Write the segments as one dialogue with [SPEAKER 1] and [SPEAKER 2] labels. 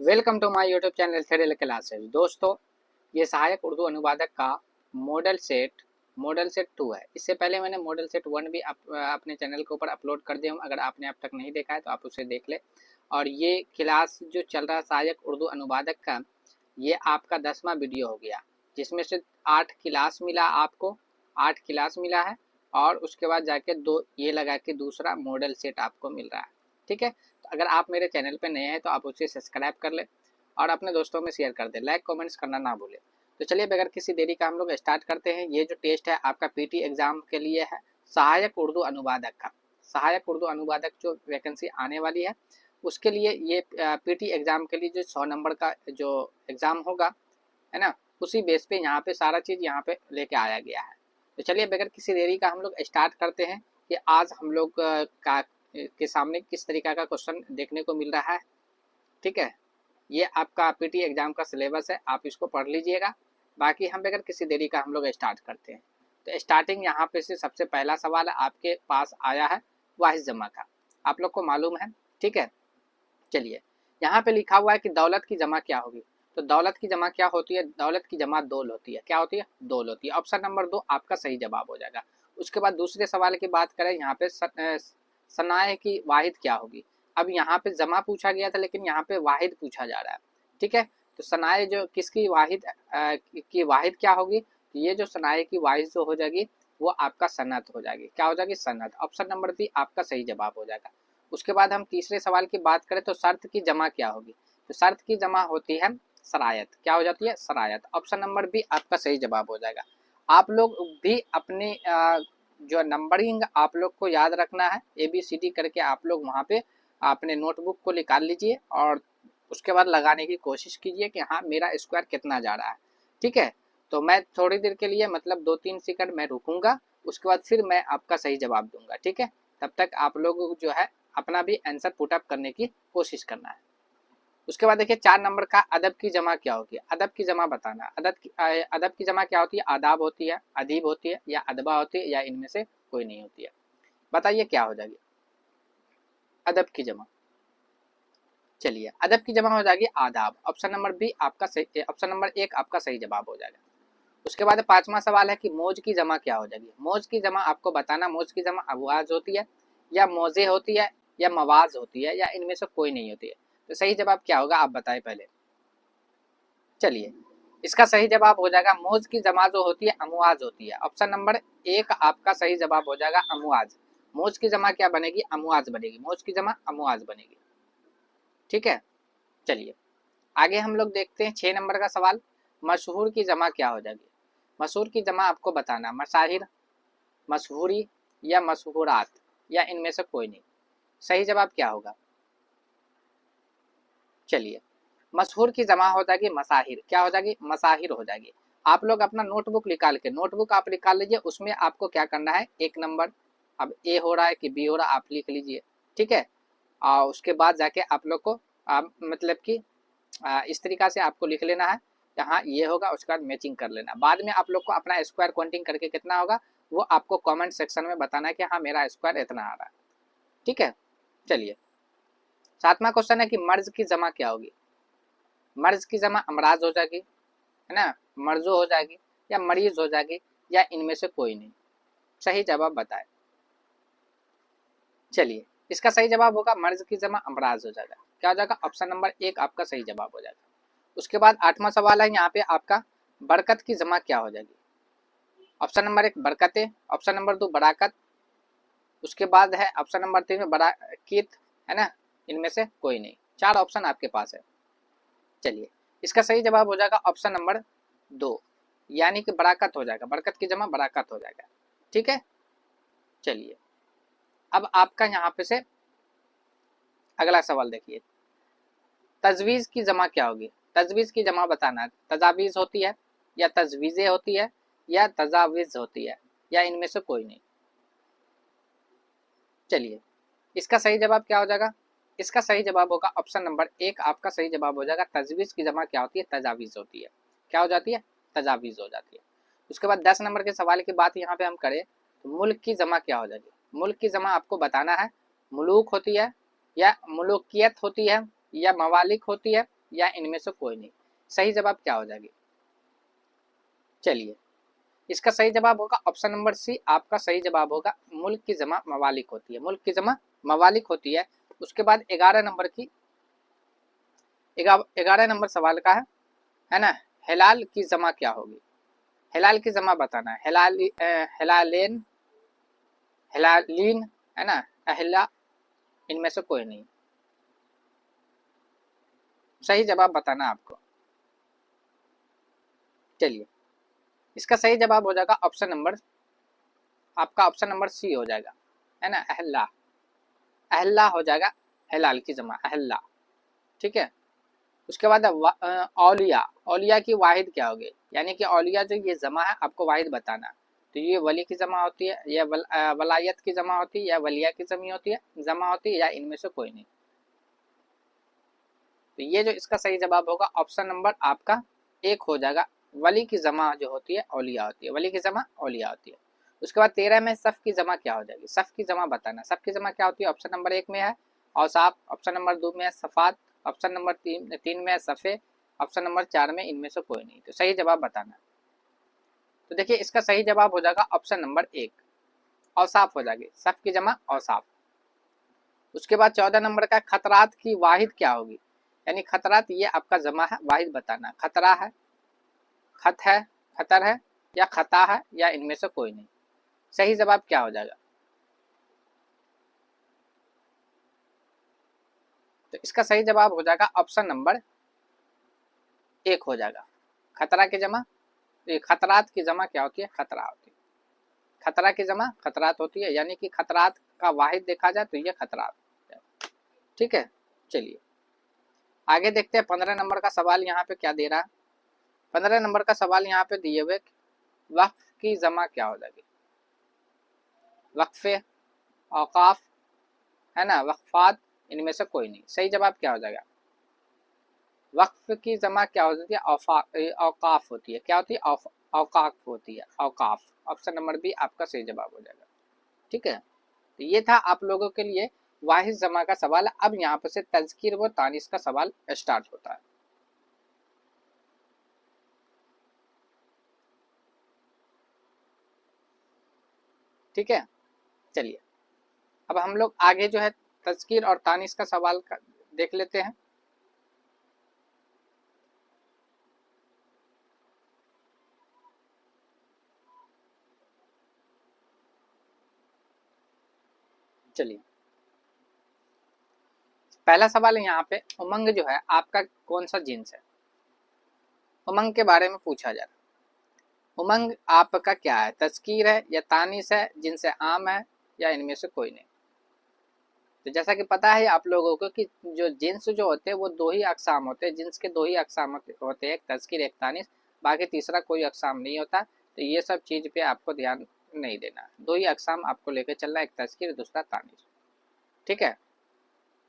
[SPEAKER 1] Welcome to my YouTube channel थेरेल classes. दोस्तों, ये सहायक उर्दू अनुवादक का मॉडल सेट 2 है। इससे पहले मैंने मॉडल सेट 1 भी अपने चैनल के ऊपर अपलोड कर दिया हूँ। अगर आपने अब तक नहीं देखा है तो आप उसे देख ले। और ये क्लास जो चल रहा है सहायक उर्दू अनुवादक का, ये आपका 10वां वीडियो हो गया, जिसमें से 8 क्लास मिला आपको, 8 क्लास मिला है। और उसके बाद जाके 2 ये लगा के दूसरा मॉडल सेट आपको मिल रहा है। ठीक है, तो अगर आप मेरे चैनल पे नए हैं तो आप उसे सब्सक्राइब कर ले और अपने दोस्तों में शेयर कर दे, लाइक कमेंट्स करना ना भूले। तो चलिए बगैर किसी देरी का हम लोग स्टार्ट करते हैं। ये जो टेस्ट है आपका पीटी एग्जाम के लिए है, सहायक उर्दू अनुवादक का। सहायक उर्दू अनुवादक जो वैकेंसी आने वाली है उसके लिए ये पीटी एग्जाम के लिए जो 100 नंबर का जो एग्जाम होगा, है ना, उसी बेस पे यहाँ पे सारा चीज़ यहाँ पे लेके आया गया है। तो चलिए बगैर किसी देरी का हम लोग स्टार्ट करते हैं कि आज हम लोग का के सामने किस तरीका का क्वेश्चन देखने को मिल रहा है। ठीक है, ये आपका पीटी एग्जाम का सिलेबस है, आप इसको पढ़ लीजिएगा। बाकी हम बगैर किसी देरी का हम लोग स्टार्ट करते हैं। तो स्टार्टिंग यहाँ पे से सबसे पहला सवाल आपके पास आया है वाहिद जमा का, आप लोग को मालूम है। ठीक है, चलिए यहाँ पे लिखा हुआ है कि दौलत की जमा क्या होगी। तो दौलत की जमा क्या होती है? दौलत की जमा दोल होती है। क्या होती है? दोल होती है। ऑप्शन नंबर 2 आपका सही जवाब हो जाएगा। उसके बाद दूसरे सवाल की बात करें, यहाँ पे सनाए की वाहिद क्या होगी। अब यहाँ पे जमा पूछा गया था लेकिन यहाँ पे वाहिद पूछा जा रहा है। ठीक है, तो सनाए जो किसकी वाहिद की वाहिद क्या होगी, ये जो सनाए की वाहिद जो हो जाएगी वो आपका सनत हो जाएगी। क्या हो जाएगी? सनत। ऑप्शन नंबर 3 आपका सही जवाब हो जाएगा। उसके बाद हम तीसरे सवाल की बात करें तो शर्त की जमा क्या होगी। तो शर्त की जमा होती है सरायत। क्या हो जाती है? सरायत। ऑप्शन नंबर बी आपका सही जवाब हो जाएगा। आप लोग भी अपने जो नंबरिंग आप लोग को याद रखना है, ABCD करके आप लोग वहाँ पे अपने नोटबुक को निकाल लीजिए और उसके बाद लगाने की कोशिश कीजिए कि हाँ मेरा स्क्वायर कितना जा रहा है। ठीक है, तो मैं थोड़ी देर के लिए मतलब 2-3 सेकंड मैं रुकूंगा, उसके बाद फिर मैं आपका सही जवाब दूंगा। ठीक है, तब तक आप लोग जो है अपना भी आंसर पुटअप करने की कोशिश करना है। उसके बाद देखिए 4 नंबर का अदब की जमा क्या होगी। अदब की जमा बताना। अदब की जमा क्या होती है? आदाब होती है, अदीब होती है, या अदबा होती है, या इनमें से कोई नहीं होती है। बताइए क्या हो जाएगी अदब की जमा। चलिए अदब की जमा हो जाएगी आदाब। ऑप्शन नंबर बी आपका सही, ऑप्शन नंबर 1 आपका सही जवाब हो जाएगा। उसके बाद 5वां सवाल है कि मौज की जमा क्या हो जाएगी। मौज की जमा आपको बताना। मौज की जमा अबवाज होती है, या मौजे होती है, या मवाज होती है, या इनमें से कोई नहीं होती है। तो सही जवाब क्या होगा आप बताएं पहले। चलिए इसका सही जवाब हो जाएगा मौज की जमा जो होती है अमुआज होती है। ऑप्शन नंबर 1 आपका सही जवाब हो जाएगा अमुआज। मौज की जमा क्या बनेगी? अमुआज बनेगी। मौज की जमा अमुआज बनेगी। ठीक है, चलिए आगे हम लोग देखते हैं 6 नंबर का सवाल। मशहूर की जमा क्या हो जाएगी। मशहूर की जमा आपको बताना। मशाहिर, मशहूरी, या मशहूरात, या इनमें से कोई नहीं। सही जवाब क्या होगा? चलिए मशहूर की जमा हो जाएगी मसाहिर। क्या हो जाएगी? मसाहिर हो जाएगी। आप लोग अपना नोटबुक निकाल के, नोटबुक आप निकाल लीजिए, उसमें आपको क्या करना है 1 नंबर, अब ए हो रहा है कि बी हो रहा है आप लिख लीजिए। ठीक है, और उसके बाद जाके आप लोग को मतलब कि इस तरीका से आपको लिख लेना है, यहाँ ये होगा, उसके बाद मैचिंग कर लेना। बाद में आप लोग को अपना स्क्वायर काउंटिंग करके कितना होगा वो आपको कमेंट सेक्शन में बताना है कि हाँ मेरा स्क्वायर इतना आ रहा है। ठीक है, चलिए 7वां क्वेश्चन है कि मर्ज की जमा क्या होगी। मर्ज की जमा अमराज हो जाएगी, है ना, मर्जो हो जाएगी, या मरीज हो जाएगी, या इनमें से कोई नहीं। सही जवाब बताए। चलिए इसका सही जवाब होगा मर्ज की जमा अमराज हो जाएगा। क्या हो जाएगा? ऑप्शन नंबर 1 आपका सही जवाब हो जाएगा। उसके बाद 8वां सवाल है यहाँ पे आपका बरकत की जमा क्या हो जाएगी। ऑप्शन नंबर 1 बरकतें, ऑप्शन नंबर 2 बराकत, उसके बाद है ऑप्शन नंबर 3 में बराकीत, है ना, इनमें से कोई नहीं। 4 ऑप्शन आपके पास है। चलिए इसका सही जवाब हो जाएगा ऑप्शन नंबर 2, यानी कि बराकत हो जाएगा। बरकत की जमा बराकत हो जाएगा। ठीक है, चलिए अब आपका यहाँ पे से अगला सवाल देखिए। तजवीज़ की जमा क्या होगी। तजवीज़ की जमा बताना। तजावीज़ होती है, या तजवीज़ें होती है, या तजावीज़ होती है, या इनमें से कोई नहीं। चलिए इसका सही जवाब क्या हो जाएगा। इसका सही जवाब होगा ऑप्शन नंबर 1 आपका सही जवाब हो जाएगा। तजवीज़ की जमा क्या होती है? तजावीज़ होती है। क्या हो जाती है? तजावीज़ हो जाती है। उसके बाद 10 नंबर के सवाल की बात यहाँ पे हम करें तो मुल्क की जमा क्या हो जाएगी। मुल्क की जमा आपको बताना है। मुलूक होती है, या मुलूकियत होती है, या मवालिक होती है, या इनमें से कोई नहीं। सही जवाब क्या हो जाएगी? चलिए, इसका सही जवाब होगा ऑप्शन नंबर सी। आपका सही जवाब होगा मुल्क की जमा मवालिक होती है, मुल्क की जमा मवालिक होती है। उसके बाद 11 नंबर सवाल का है ना, हिलाल की जमा क्या होगी? हिलाल की जमा बताना है। हिलालेन, हिलालीन, है ना, अहिला, इनमें से कोई नहीं। सही जवाब बताना आपको। चलिए, इसका सही जवाब हो जाएगा ऑप्शन नंबर, आपका ऑप्शन नंबर सी हो जाएगा, है ना, अहल्ला। अहल्ला हो जाएगा हिलाल की जमा, अहल्ला। ठीक है। उसके बाद औलिया, औलिया की वाहिद क्या होगी? यानी कि औलिया जो ये जमा है आपको वाहिद बताना। तो ये वली की जमा होती है, या वलायत की जमा होती है, या वलिया की जमा होती है, या इनमें से कोई नहीं। तो ये जो इसका सही जवाब होगा ऑप्शन नंबर आपका एक हो जाएगा। वली की जमा जो होती है औलिया होती है, वली की जमा औलिया होती है। उसके बाद 13 में सफ की जमा क्या हो जाएगी? सफ की जमा बताना। सफ की जमा क्या होती है? ऑप्शन नंबर 1 में है औसाफ, ऑप्शन नंबर 2 में है सफात, ऑप्शन नंबर 3 में है सफ़े, ऑप्शन नंबर 4 में इनमें से कोई नहीं। तो सही जवाब बताना। तो देखिए, इसका सही जवाब हो जाएगा ऑप्शन नंबर 1, औसाफ हो जाएगी। सफ की जमा औसाफ। उसके बाद 14 नंबर का खतरात की वाहिद क्या होगी? यानी खतरात ये आपका जमा है, वाहिद बताना। खतरा है, खत है, खतर है, या खता है, या इनमें से कोई नहीं। सही जवाब क्या हो जाएगा? तो इसका सही जवाब हो जाएगा ऑप्शन नंबर 1 हो जाएगा। खतरा की जमा, ये खतरात की जमा क्या होती है? खतरा होती है। खतरा की जमा खतरात होती है, यानी कि खतरात का वाहिद देखा जाए तो ये खतरात। ठीक है। चलिए, आगे देखते हैं 15 नंबर का सवाल यहाँ पे क्या दे रहा है। 15 नंबर का सवाल यहाँ पे दिए हुए वक्फ की जमा क्या हो जाएगी? वक्फे, औकाफ, है ना, वक्फात, इनमें से कोई नहीं। सही जवाब क्या हो जाएगा? वक्फ की जमा क्या हो जाती है? औकाफ होती है। क्या होती है? औकाफ होती है, औकाफ। ऑप्शन नंबर बी आपका सही जवाब हो जाएगा। ठीक है। तो ये था आप लोगों के लिए वाहिद जमा का सवाल। अब यहाँ पर से तज़कीर व तानीस का सवाल स्टार्ट होता है। ठीक है। चलिए, अब हम लोग आगे जो है तज़कीर और तानीस का सवाल देख लेते हैं। चलिए, पहला सवाल है यहाँ पे, उमंग जो है आपका कौन सा जिन्स है? उमंग के बारे में पूछा जा रहा है। उमंग आपका क्या है? तज़कीर है, या तानीस है, जिनसे आम है, या इनमें से कोई नहीं। तो जैसा कि पता है आप लोगों को कि जो जिन्स जो होते हैं वो दो ही अकसाम होते हैं। जिन्स के दो ही अकसाम होते हैं, एक तज़कीर, एक तानीस। बाकी तीसरा कोई अकसाम नहीं होता। तो ये सब चीज़ पे आपको ध्यान नहीं देना। दो ही अकसाम आपको लेकर चलना, एक तज़कीर, दूसरा तानीस। ठीक है।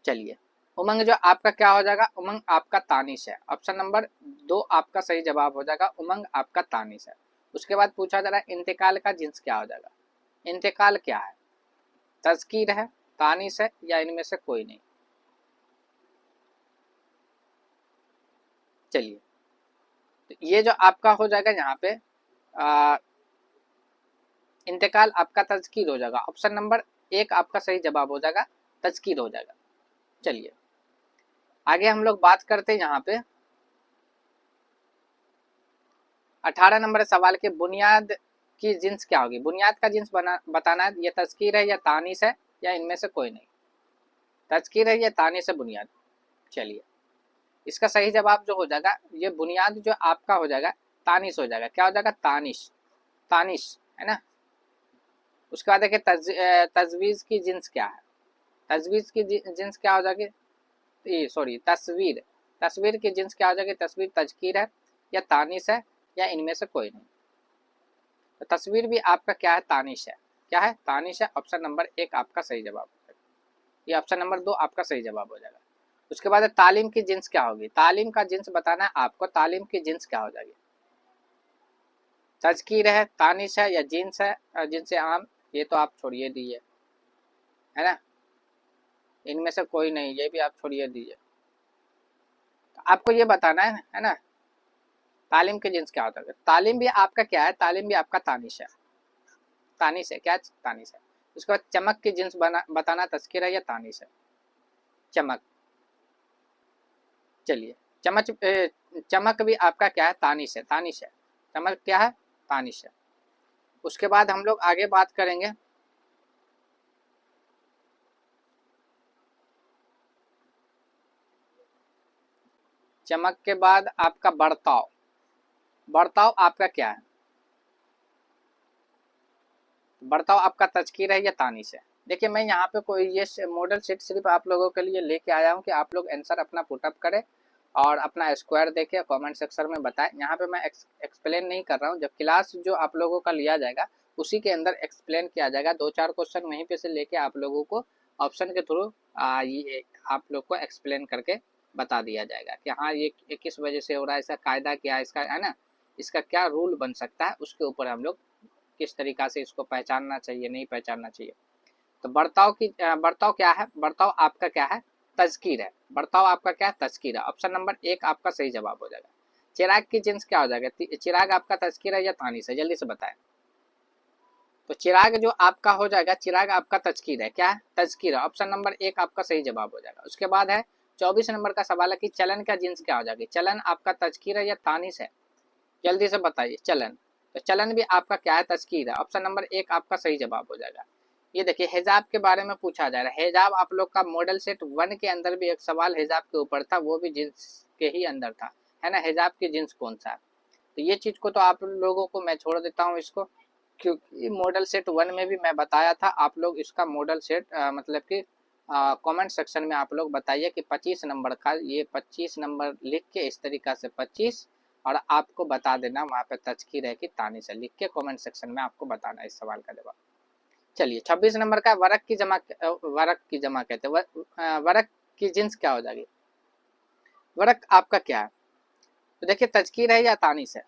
[SPEAKER 1] चलिए, उमंग जो आपका क्या हो जाएगा? उमंग आपका तानीस है। ऑप्शन नंबर 2 आपका सही जवाब हो जाएगा, उमंग आपका तानीस है। उसके बाद पूछा जा रहा है इंतकाल का जिन्स क्या हो जाएगा? इंतकाल क्या है? तज़कीर है, तानीस है, या इनमें से कोई नहीं। चलिए, तो ये जो आपका हो जाएगा यहाँ पे इंतकाल आपका तज़कीर हो जाएगा। ऑप्शन नंबर 1 आपका सही जवाब हो जाएगा, तज़कीर हो जाएगा। चलिए, आगे हम लोग बात करते हैं यहाँ पे 18 नंबर सवाल के बुनियाद की जिन्स क्या होगी? बुनियाद का जिन्स बताना है। ये तज़कीर है, या तानीस है, या इनमें से कोई नहीं। तज़कीर है, या तानीस है, बुनियाद। चलिए, इसका सही जवाब जो हो जाएगा, ये बुनियाद जो आपका हो जाएगा तानिश हो जाएगा। क्या हो जाएगा? तानिश, तानिश, है ना। उसके बाद देखिए तजवीज़ की जिन्स क्या है? तजवीज़ की जिन्स क्या हो जाएगी? सॉरी, तस्वीर, तस्वीर की जिन्स क्या हो जाएगी? तस्वीर तज़कीर है, या तानिश है, या इनमें से कोई नहीं। तो तस्वीर भी आपका क्या है? तानिश है। क्या है? तानिश है। ऑप्शन नंबर 1 आपका सही जवाब हो जाएगा। ये ऑप्शन नंबर 2 आपका सही जवाब हो जाएगा। उसके बाद तालीम की जिन्स क्या होगी? तालीम का जिन्स बताना है आपको। तालीम की जिन्स क्या हो जाएगी? तज़कीर है, तानिश है, या जिन्स है, जिनसे आम, ये तो आप छोड़िए दीजिए, है ना। इनमें से कोई नहीं, ये भी आप छोड़िए दीजिए। आपको ये बताना है ना, तालीम के जिन्स क्या होता है। तालीम भी आपका क्या है, तालीम भी आपका तानिश है। तानिश है क्या, तानिश है। उसके बाद चमक की जिन्स बताना तस्कीर है या तानिश है, चमक। चलिए चमक भी आपका क्या है, तानिश है, तानिश है। चमक क्या है, तानिश है। उसके बाद हम लोग आगे बात करेंगे चमक के बाद आपका बर्ताव। बर्ताव आपका क्या है, बर्ताव आपका तज़कीर है या तानिश है। देखिए मैं यहाँ पे कोई ये मॉडल सेट सिर्फ आप लोगों के लिए लेके आया हूँ कि आप लोग आंसर अपना पुटअप करें और अपना स्क्वायर देखें, कमेंट सेक्शन में बताएं। यहाँ पे मैं एक्सप्लेन नहीं कर रहा हूँ, जब क्लास जो आप लोगों का लिया जाएगा उसी के अंदर एक्सप्लेन किया जाएगा। 2-4 क्वेश्चन वहीं पे से लेके आप लोगों को ऑप्शन के थ्रू ये आप लोग को एक्सप्लेन करके बता दिया जाएगा कि हाँ ये किस वजह से हो रहा है, इसका कायदा क्या है, इसका है ना, इसका क्या रूल बन सकता है, उसके ऊपर हम लोग किस तरीका से इसको पहचानना चाहिए, नहीं पहचानना चाहिए। तो बर्ताव क्या है, बर्ताव आपका क्या है, तज़कीर है। बर्ताव आपका क्या है, तज़कीर है। ऑप्शन नंबर 1 आपका सही जवाब हो जाएगा। चिराग की जिन्स क्या हो जाएगा, चिराग आपका तज़कीर है या तानीस है, जल्दी से बताएं। तो चिराग जो आपका हो जाएगा, चिराग आपका तज़कीर है, क्या है, तज़कीर है। ऑप्शन नंबर 1 आपका सही जवाब हो जाएगा। उसके बाद है 24 नंबर का सवाल है कि चलन का जिन्स क्या हो जाएगी, चलन आपका तज़कीर है या तानीस है, जल्दी से बताइए। चलन, तो चलन भी आपका क्या है, तज़कीर है। ऑप्शन नंबर 1 आपका सही जवाब हो जाएगा। ये देखिए हिजाब के बारे में पूछा जा रहा है। हिजाब आप लोग का मॉडल सेट 1 के अंदर भी एक सवाल हिजाब के ऊपर था, वो भी जिन्स के ही अंदर था, है ना। हिजाब की जिन्स कौन सा है, तो ये चीज़ को तो आप लोगों को मैं छोड़ देता हूँ इसको, क्योंकि मॉडल सेट 1 में भी मैं बताया था। आप लोग इसका मॉडल सेट मतलब कि कमेंट सेक्शन में आप लोग बताइए कि 25 नंबर का, ये 25 नंबर लिख के इस तरीका से 25 और आपको बता देना वहाँ पे तज़कीर है कि तानीस है, लिख के कमेंट सेक्शन में आपको बताना इस सवाल का जवाब। चलिए 26 नंबर का वरक की जमा, वरक की जमा कहते हैं, वरक की जिन्स क्या हो जाएगी, वरक आपका क्या है। तो देखिए तज़कीर है या तानीस है,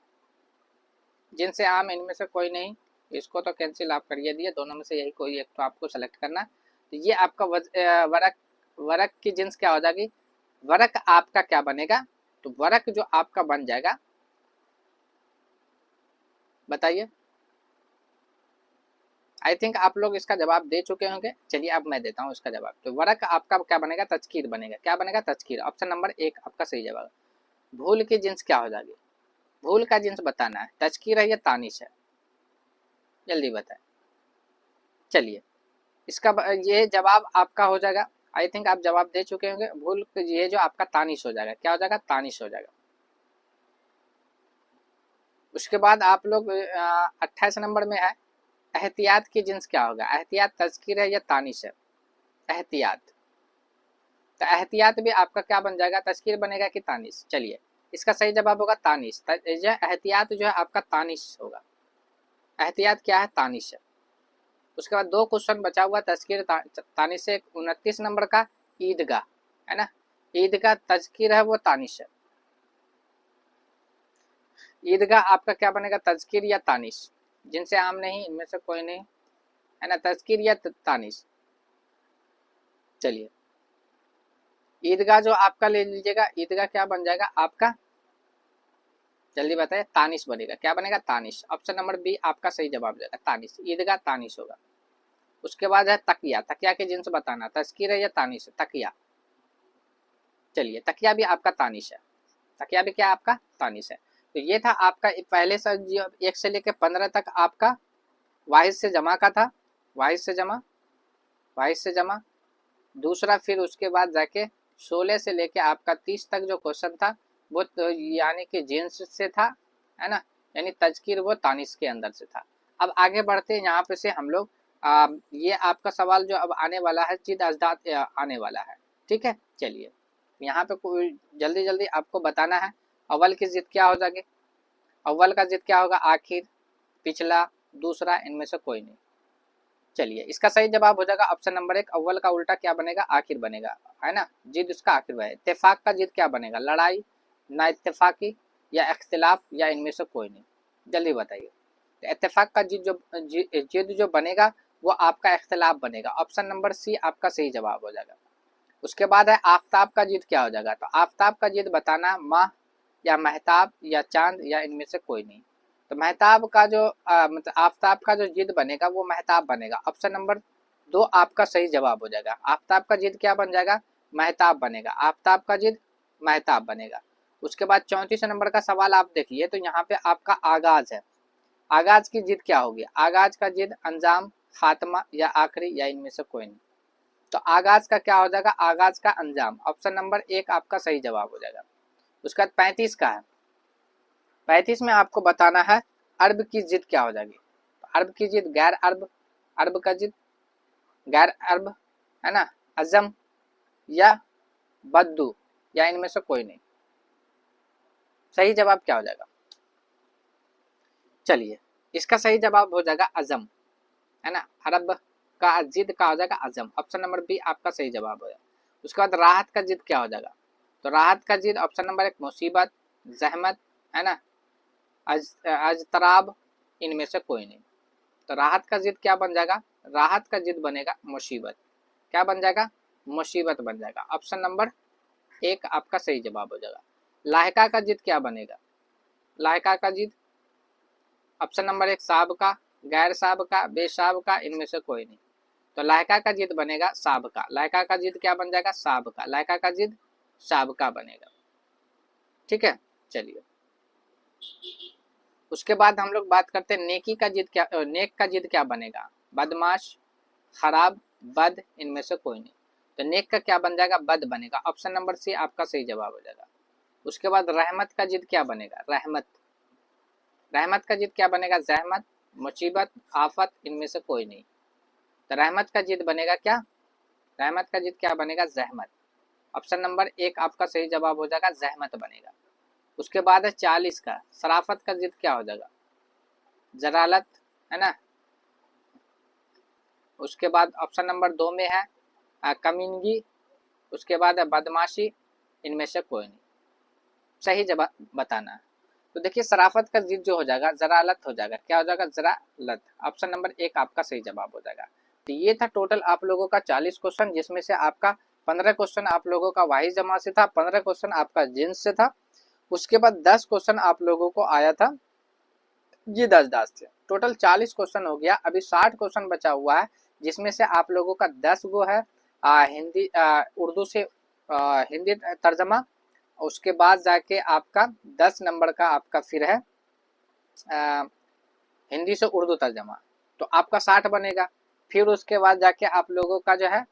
[SPEAKER 1] जिनसे आम इनमें से कोई नहीं, इसको तो कैंसिल आप करिए दिए, दोनों में से यही कोई एक तो आपको सेलेक्ट करना। तो ये आपका वरक, वरक की जिन्स क्या हो जाएगी, वरक आपका क्या बनेगा, तो वरक जो आपका बन जाएगा, बताइए। आई थिंक आप लोग इसका जवाब दे चुके होंगे। चलिए अब मैं देता हूँ इसका जवाब। तो वरक आपका क्या बनेगा, तज़कीर बनेगा, क्या बनेगा, तज़कीर। ऑप्शन नंबर 1 आपका सही जवाब। भूल की जिन्स क्या हो जाएगी, भूल का जिन्स बताना है, तज़कीर है या तानीस है, जल्दी बताएं। चलिए इसका ये जवाब आपका हो जाएगा। आई थिंक आप जवाब दे चुके होंगे। भूल ये जो आपका तानीस हो जाएगा, क्या हो जाएगा, तानीस हो जाएगा। उसके बाद आप लोग 28 नंबर में है, एहतियात की जिन्स क्या होगा, एहतियात तज़कीर है या तानीस है, एहतियात। तो एहतियात भी आपका क्या बन जाएगा, तज़कीर बनेगा कि तानीस। चलिए इसका सही जवाब होगा तानीस। एहतियात जो है आपका तानीस होगा, एहतियात क्या है, तानीस है। उसके बाद 2 क्वेश्चन बचा हुआ तज़कीर तानीस से। 29 नंबर का ईदगाह, है ना, ईदगाह तज़कीर है वो तानीस है। ईदगाह आपका क्या बनेगा, तज़कीर या तानीस, जिनसे आम नहीं, इनमें से कोई नहीं, है ना, तज़कीर या तानीस। चलिए ईदगाह जो आपका ले लीजिएगा, ईदगाह क्या बन जाएगा आपका, जल्दी बताइए, तानिश बनेगा, क्या बनेगा, तानिश। ऑप्शन नंबर बी आपका सही जवाब देगा, तानिश, ईदगाह तानिश होगा। उसके बाद है तकिया, तकिया के जिन्स बताना, तज़कीर है या तानिश है, तकिया। चलिए तकिया भी आपका तानिश है, तकिया भी क्या आपका तानिश है। तो ये था आपका पहले से 1 से लेकर 15 तक आपका वाहिद से जमा का था, वाहिद से जमा, वाहिद से जमा। दूसरा फिर उसके बाद जाके 16 से लेके आपका 30 तक जो क्वेश्चन था वो तो यानी कि जिन्स से था, है ना, यानी तज़कीर वो तानिस के अंदर से था। अब आगे बढ़ते हैं, यहाँ पे से हम लोग ये आपका सवाल जो अब आने वाला है, जिद अजदाद आने वाला है, ठीक है। चलिए यहाँ पे कोई जल्दी जल्दी आपको बताना है, अव्वल की जिद क्या हो जाएगी, अव्वल का जिद क्या होगा, आखिर, पिछला, दूसरा, इनमें से कोई नहीं। चलिए इसका सही जवाब हो जाएगा ऑप्शन नंबर 1, अव्वल का उल्टा क्या बनेगा, आखिर बनेगा, है ना, जिद उसका आखिर है। इत्तेफाक का जिद क्या बनेगा, लड़ाई, ना इत्तेफाकी या इख्तिलाफ या इनमें से कोई नहीं, जल्दी बताइए। तो इत्तेफाक का जिद जो बनेगा वो आपका इख्तिलाफ बनेगा। ऑप्शन नंबर सी आपका सही जवाब हो जाएगा। उसके बाद है आफताब का जिद क्या हो जाएगा, तो आफताब का जिद बताना माह या महताब या चांद या इनमें से कोई नहीं। तो महताब का जो मतलब आफताब का जो जिद बनेगा वो महताब बनेगा। ऑप्शन नंबर 2 आपका सही जवाब हो जाएगा। आफताब का जिद क्या बन जाएगा, महताब बनेगा। आफताब का जिद महताब बनेगा। उसके बाद 34 नंबर का सवाल आप देखिए, तो यहाँ पे आपका आगाज है। आगाज की जिद क्या होगी, आगाज का जिद अंजाम, खात्मा या आखिरी या इनमें से कोई नहीं। तो आगाज का क्या हो जाएगा, आगाज का अंजाम। ऑप्शन नंबर 1 आपका सही जवाब हो जाएगा। उसके बाद 35 का है। 35 में आपको बताना है अरब की जिद क्या हो जाएगी। अरब की जिद गैर अरब, अरब का जिद गैर अरब है ना, अजम या बद्दू या इनमें से कोई नहीं। सही जवाब क्या हो जाएगा, चलिए इसका सही जवाब हो जाएगा अजम, है ना। अरब का जिद का हो जाएगा अजम। ऑप्शन नंबर बी आपका सही जवाब हो जाएगा। उसके बाद राहत का जिद क्या हो जाएगा, तो राहत का जिद ऑप्शन नंबर 1 मुसीबत, जहमत, है ना, अजतराब, इनमें से कोई नहीं। तो राहत का जिद क्या बन जाएगा, राहत का जिद बनेगा मुसीबत। क्या बन जाएगा, मुसीबत बन जाएगा। ऑप्शन नंबर 1 आपका सही जवाब हो जाएगा। लाहिका का जिद क्या बनेगा, लाहिका का जिद ऑप्शन नंबर 1 साब का, गैर साब का, बेसाब का, इनमें से कोई नहीं। तो लायका का जिद बनेगा साब का। लायका का जिद क्या बन जाएगा, साब का। लायका का जिद साब का बनेगा। ठीक है, चलिए उसके बाद हम लोग बात करते हैं नेकी का जिद क्या, नेक का जिद क्या बनेगा, बदमाश, खराब, बद, इनमें से कोई नहीं। तो नेक का क्या बन जाएगा, बद बनेगा। ऑप्शन नंबर सी आपका सही जवाब हो जाएगा। उसके बाद रहमत का जिद क्या बनेगा, रहमत। रहमत का जिद क्या बनेगा, जहमत, मुसीबत, आफत, इनमें से कोई नहीं। तो रहमत का जिद बनेगा क्या, रहमत का जिद क्या बनेगा, जहमत। ऑप्शन नंबर 1 आपका सही जवाब हो जाएगा, जहमत बनेगा। उसके बाद है 40 का, शराफत का जिद क्या हो जाएगा, जलालत, है ना। उसके बाद ऑप्शन नंबर 2 में है कमीनगी। उसके बाद है बदमाशी, इनमें से कोई नहीं। सही जवाब बताना है। तो देखिए शराफत का जिद जो हो जाएगा जरालत हो जाएगा। क्या हो जाएगा, जरालत। ऑप्शन नंबर 1 आपका सही जवाब हो जाएगा। तो ये था टोटल आप लोगों का 40 क्वेश्चन, जिसमें से आपका 15 क्वेश्चन आप लोगों का वाही जमा से था, 15 क्वेश्चन आपका जिन्स से था। उसके बाद 10 क्वेश्चन आप लोगों को आया था ये 10 से। टोटल 40 क्वेश्चन हो गया। अभी 60 क्वेश्चन बचा हुआ है, जिसमें से आप लोगों का 10 गो है हिंदी उर्दू से हिंदी तर्जमा। उसके बाद जाके आपका 10 नंबर का आपका फिर है हिंदी से उर्दू तर्जमा, तो आपका 60 बनेगा। फिर उसके बाद जाके आप लोगों का जो है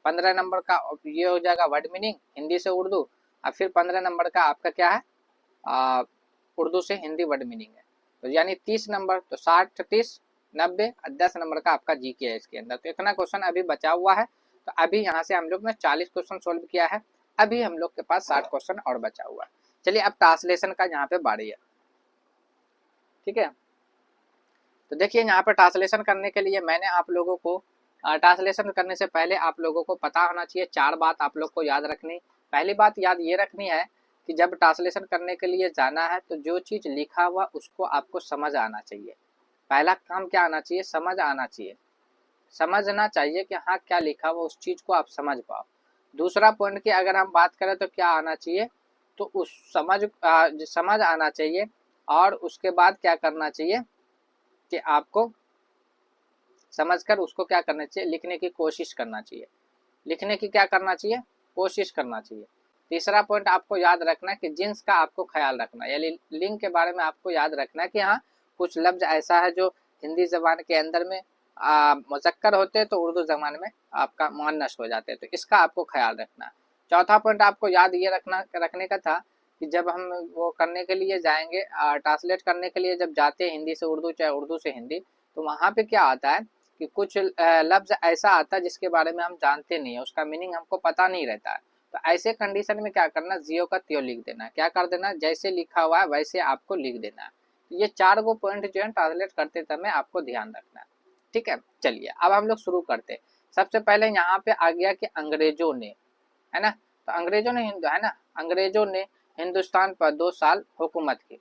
[SPEAKER 1] 15 नंबर का ये हो जाएगा वर्ड मीनिंग हिंदी से उर्दू, और फिर 15 नंबर का आपका क्या है उर्दू से हिंदी वर्ड मीनिंग है। तो यानी 30 नंबर, तो 60 30 90 10 नंबर का आपका जीके है इसके अंदर। तो इतना क्वेश्चन अभी बचा हुआ है। तो अभी यहाँ से हम लोग ने 40 क्वेश्चन सोल्व किया है। अभी हम लोग के पास 60 क्वेश्चन और बचा हुआ है। चलिए अब ट्रांसलेशन का यहाँ पे बारी है। ठीक है, तो देखिए यहाँ पे ट्रांसलेशन करने के लिए मैंने आप लोगों को ट्रांसलेशन करने से पहले आप लोगों को पता होना चाहिए 4 बात आप लोग को याद रखनी। पहली बात याद ये रखनी है कि जब ट्रांसलेशन करने के लिए जाना है तो जो चीज़ लिखा हुआ उसको आपको समझ आना चाहिए। पहला काम क्या आना चाहिए, समझ आना चाहिए। समझना चाहिए कि हाँ क्या लिखा हुआ उस चीज़ को आप समझ पाओ। दूसरा पॉइंट की अगर हम बात करें तो क्या आना चाहिए, तो उस समझ आना चाहिए। और उसके बाद क्या करना चाहिए कि आपको समझकर उसको क्या करना चाहिए, लिखने की कोशिश करना चाहिए। लिखने की क्या करना चाहिए, कोशिश करना चाहिए। तीसरा पॉइंट आपको याद रखना कि जिन्स का आपको ख्याल रखना, यानी लिंग के बारे में आपको याद रखना कि हाँ कुछ लफ्ज ऐसा है जो हिंदी जबान के अंदर में मुज़क्कर होते हैं तो उर्दू जबान में आपका मुअन्नस हो जाते हैं, तो इसका आपको ख्याल रखना। चौथा पॉइंट आपको याद ये रखने का था कि जब हम वो करने के लिए जाएंगे ट्रांसलेट करने के लिए जब जाते हैं हिंदी से उर्दू चाहे उर्दू से हिंदी, तो वहाँ पे क्या आता है कि कुछ लफ्ज ऐसा आता है जिसके बारे में हम जानते नहीं है, उसका मीनिंग हमको पता नहीं रहता है। तो ऐसे कंडीशन में क्या करना, जियो का त्यों लिख देना। क्या कर देना, जैसे लिखा हुआ है वैसे आपको लिख देना। ये 4 गो पॉइंट जो है ट्रांसलेट करते समय आपको ध्यान रखना है। ठीक है, चलिए अब हम लोग शुरू करते हैं। सबसे पहले यहाँ पे आ गया कि अंग्रेजों ने, है ना, तो अंग्रेजों ने है ना, अंग्रेजों ने हिंदुस्तान पर 2 साल हुकूमत की।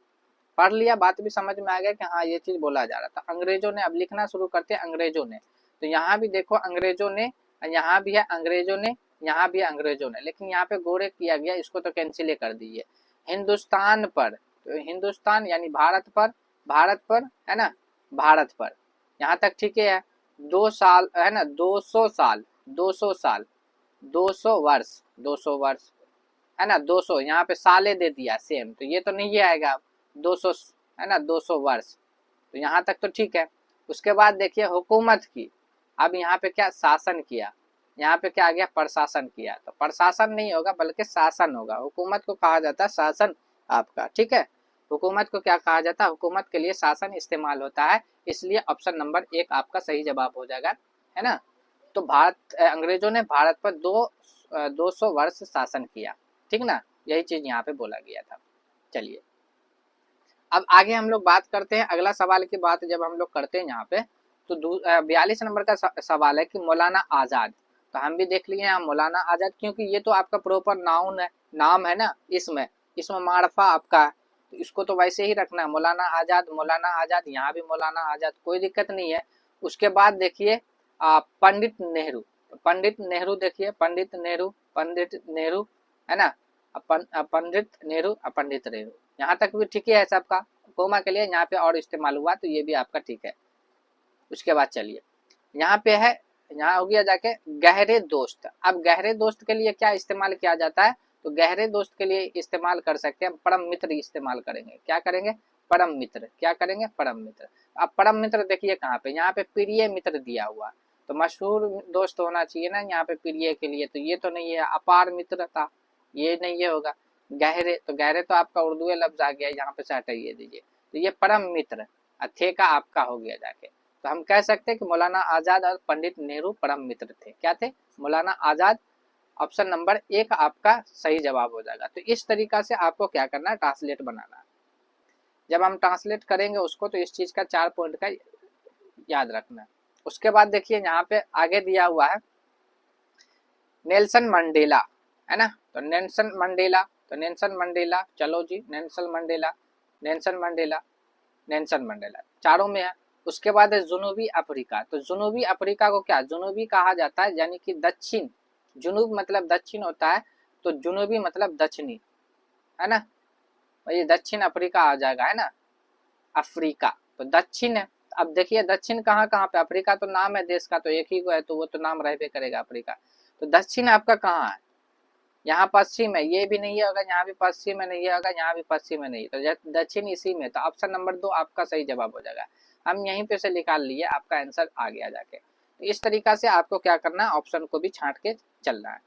[SPEAKER 1] पढ़ लिया, बात भी समझ में आ गया कि हाँ ये चीज बोला जा रहा था। अंग्रेजों ने, अब लिखना शुरू करते हैं अंग्रेजों ने। तो यहाँ भी देखो अंग्रेजों ने यहाँ भी है अंग्रेजों ने, यहाँ भी अंग्रेजों ने, लेकिन यहाँ पे गोरे किया गया, इसको तो कैंसिल कर दीजिए। हिंदुस्तान पर, तो हिंदुस्तान यानी भारत पर, भारत पर है ना, भारत पर, यहाँ तक ठीक है। 2 साल है ना, 200 साल, 200 साल, 200 वर्ष, 200 वर्ष है ना, 200 यहाँ पे साले दे दिया सेम, तो ये तो नहीं आएगा 200 है ना, 200 वर्ष, तो यहाँ तक तो ठीक है। उसके बाद देखिए हुकूमत की, अब यहाँ पे क्या शासन किया, यहाँ पे क्या आ गया प्रशासन किया, तो प्रशासन नहीं होगा बल्कि शासन होगा। हुकूमत को कहा जाता है शासन आपका, ठीक है। हुकूमत को क्या कहा जाता है, हुकूमत के लिए शासन इस्तेमाल होता है, इसलिए ऑप्शन नंबर 1 आपका सही जवाब हो जाएगा, है ना। तो भारत अंग्रेजों ने भारत पर 200 वर्ष शासन किया, ठीक ना, यही चीज यहाँ पे बोला गया था। चलिए अब आगे हम लोग बात करते हैं, अगला सवाल की बात जब हम लोग करते हैं यहाँ पे, तो 42 नंबर का सवाल है कि मौलाना आजाद, तो हम भी देख लिए यहाँ मौलाना आजाद, क्योंकि ये तो आपका प्रॉपर नाउन है, नाम है ना, इसमें मारफा आपका, तो इसको तो वैसे ही रखना है मौलाना आजाद, मौलाना आजाद, यहाँ भी मौलाना आजाद, कोई दिक्कत नहीं है। उसके बाद देखिए पंडित नेहरू, पंडित नेहरू देखिए, पंडित नेहरू, पंडित नेहरू है ना, पंडित नेहरू, पंडित नेहरू, यहाँ तक भी ठीक है सबका, कोमा के लिए यहाँ पे और इस्तेमाल हुआ, तो ये भी आपका ठीक है। उसके बाद चलिए यहाँ पे है, यहाँ हो गया जाके गहरे दोस्त। अब गहरे दोस्त के लिए क्या इस्तेमाल किया जाता है, तो गहरे दोस्त के लिए इस्तेमाल कर सकते हैं परम मित्र इस्तेमाल करेंगे, क्या करेंगे, परम मित्र, क्या करेंगे, परम मित्र। अब परम मित्र देखिए कहाँ पे, यहाँ पे प्रिय मित्र दिया हुआ, तो मशहूर दोस्त होना चाहिए ना यहाँ पे प्रिय के लिए, तो ये तो नहीं है। अपार मित्रता, ये नहीं ये होगा। गहरे, तो गहरे तो आपका उर्दू लफ्ज आ गया, यहाँ पे से हटाइए दीजिए, तो ये परम मित्र थे का आपका हो गया जाके, तो हम कह सकते हैं कि मौलाना आजाद और पंडित नेहरू परम मित्र थे, क्या थे, मौलाना आजाद, ऑप्शन नंबर 1 आपका सही जवाब हो जाएगा। तो इस तरीका से आपको क्या करना है, ट्रांसलेट बनाना है। जब हम ट्रांसलेट करेंगे उसको, तो इस चीज का 4 पॉइंट का याद रखना है। उसके बाद देखिए यहाँ पे आगे दिया हुआ है नेल्सन मंडेला, है ना, तो नेल्सन मंडेला, तो नेल्सन मंडेला, चलो जी Nelson Mandela, Nelson Mandela, Nelson Mandela, चारों में है। उसके बाद है जुनूबी अफ्रीका, तो जुनूबी अफ्रीका को क्या जुनूबी कहा जाता है, यानी कि दक्षिण, जुनूब मतलब दक्षिण होता है, तो जुनूबी मतलब दक्षिणी, है ना, ये दक्षिण अफ्रीका आ जाएगा, है ना, अफ्रीका तो दक्षिण है। अब देखिए दक्षिण कहाँ कहाँ पे, अफ्रीका तो नाम है देश का, तो एक ही को है, तो वो तो नाम रहबे करेगा अफ्रीका, तो दक्षिण आपका कहाँ है, यहाँ पश्चिम है, ये भी नहीं है होगा, यहाँ भी पश्चिम में नहीं होगा, यहाँ भी पश्चिम में नहीं, तो दक्षिण इसी में, तो ऑप्शन नंबर 2 आपका सही जवाब हो जाएगा। हम यहीं पे से निकाल लिए, आपका आंसर आ गया जाके। तो इस तरीका से आपको क्या करना है, ऑप्शन को भी छांट के चलना है,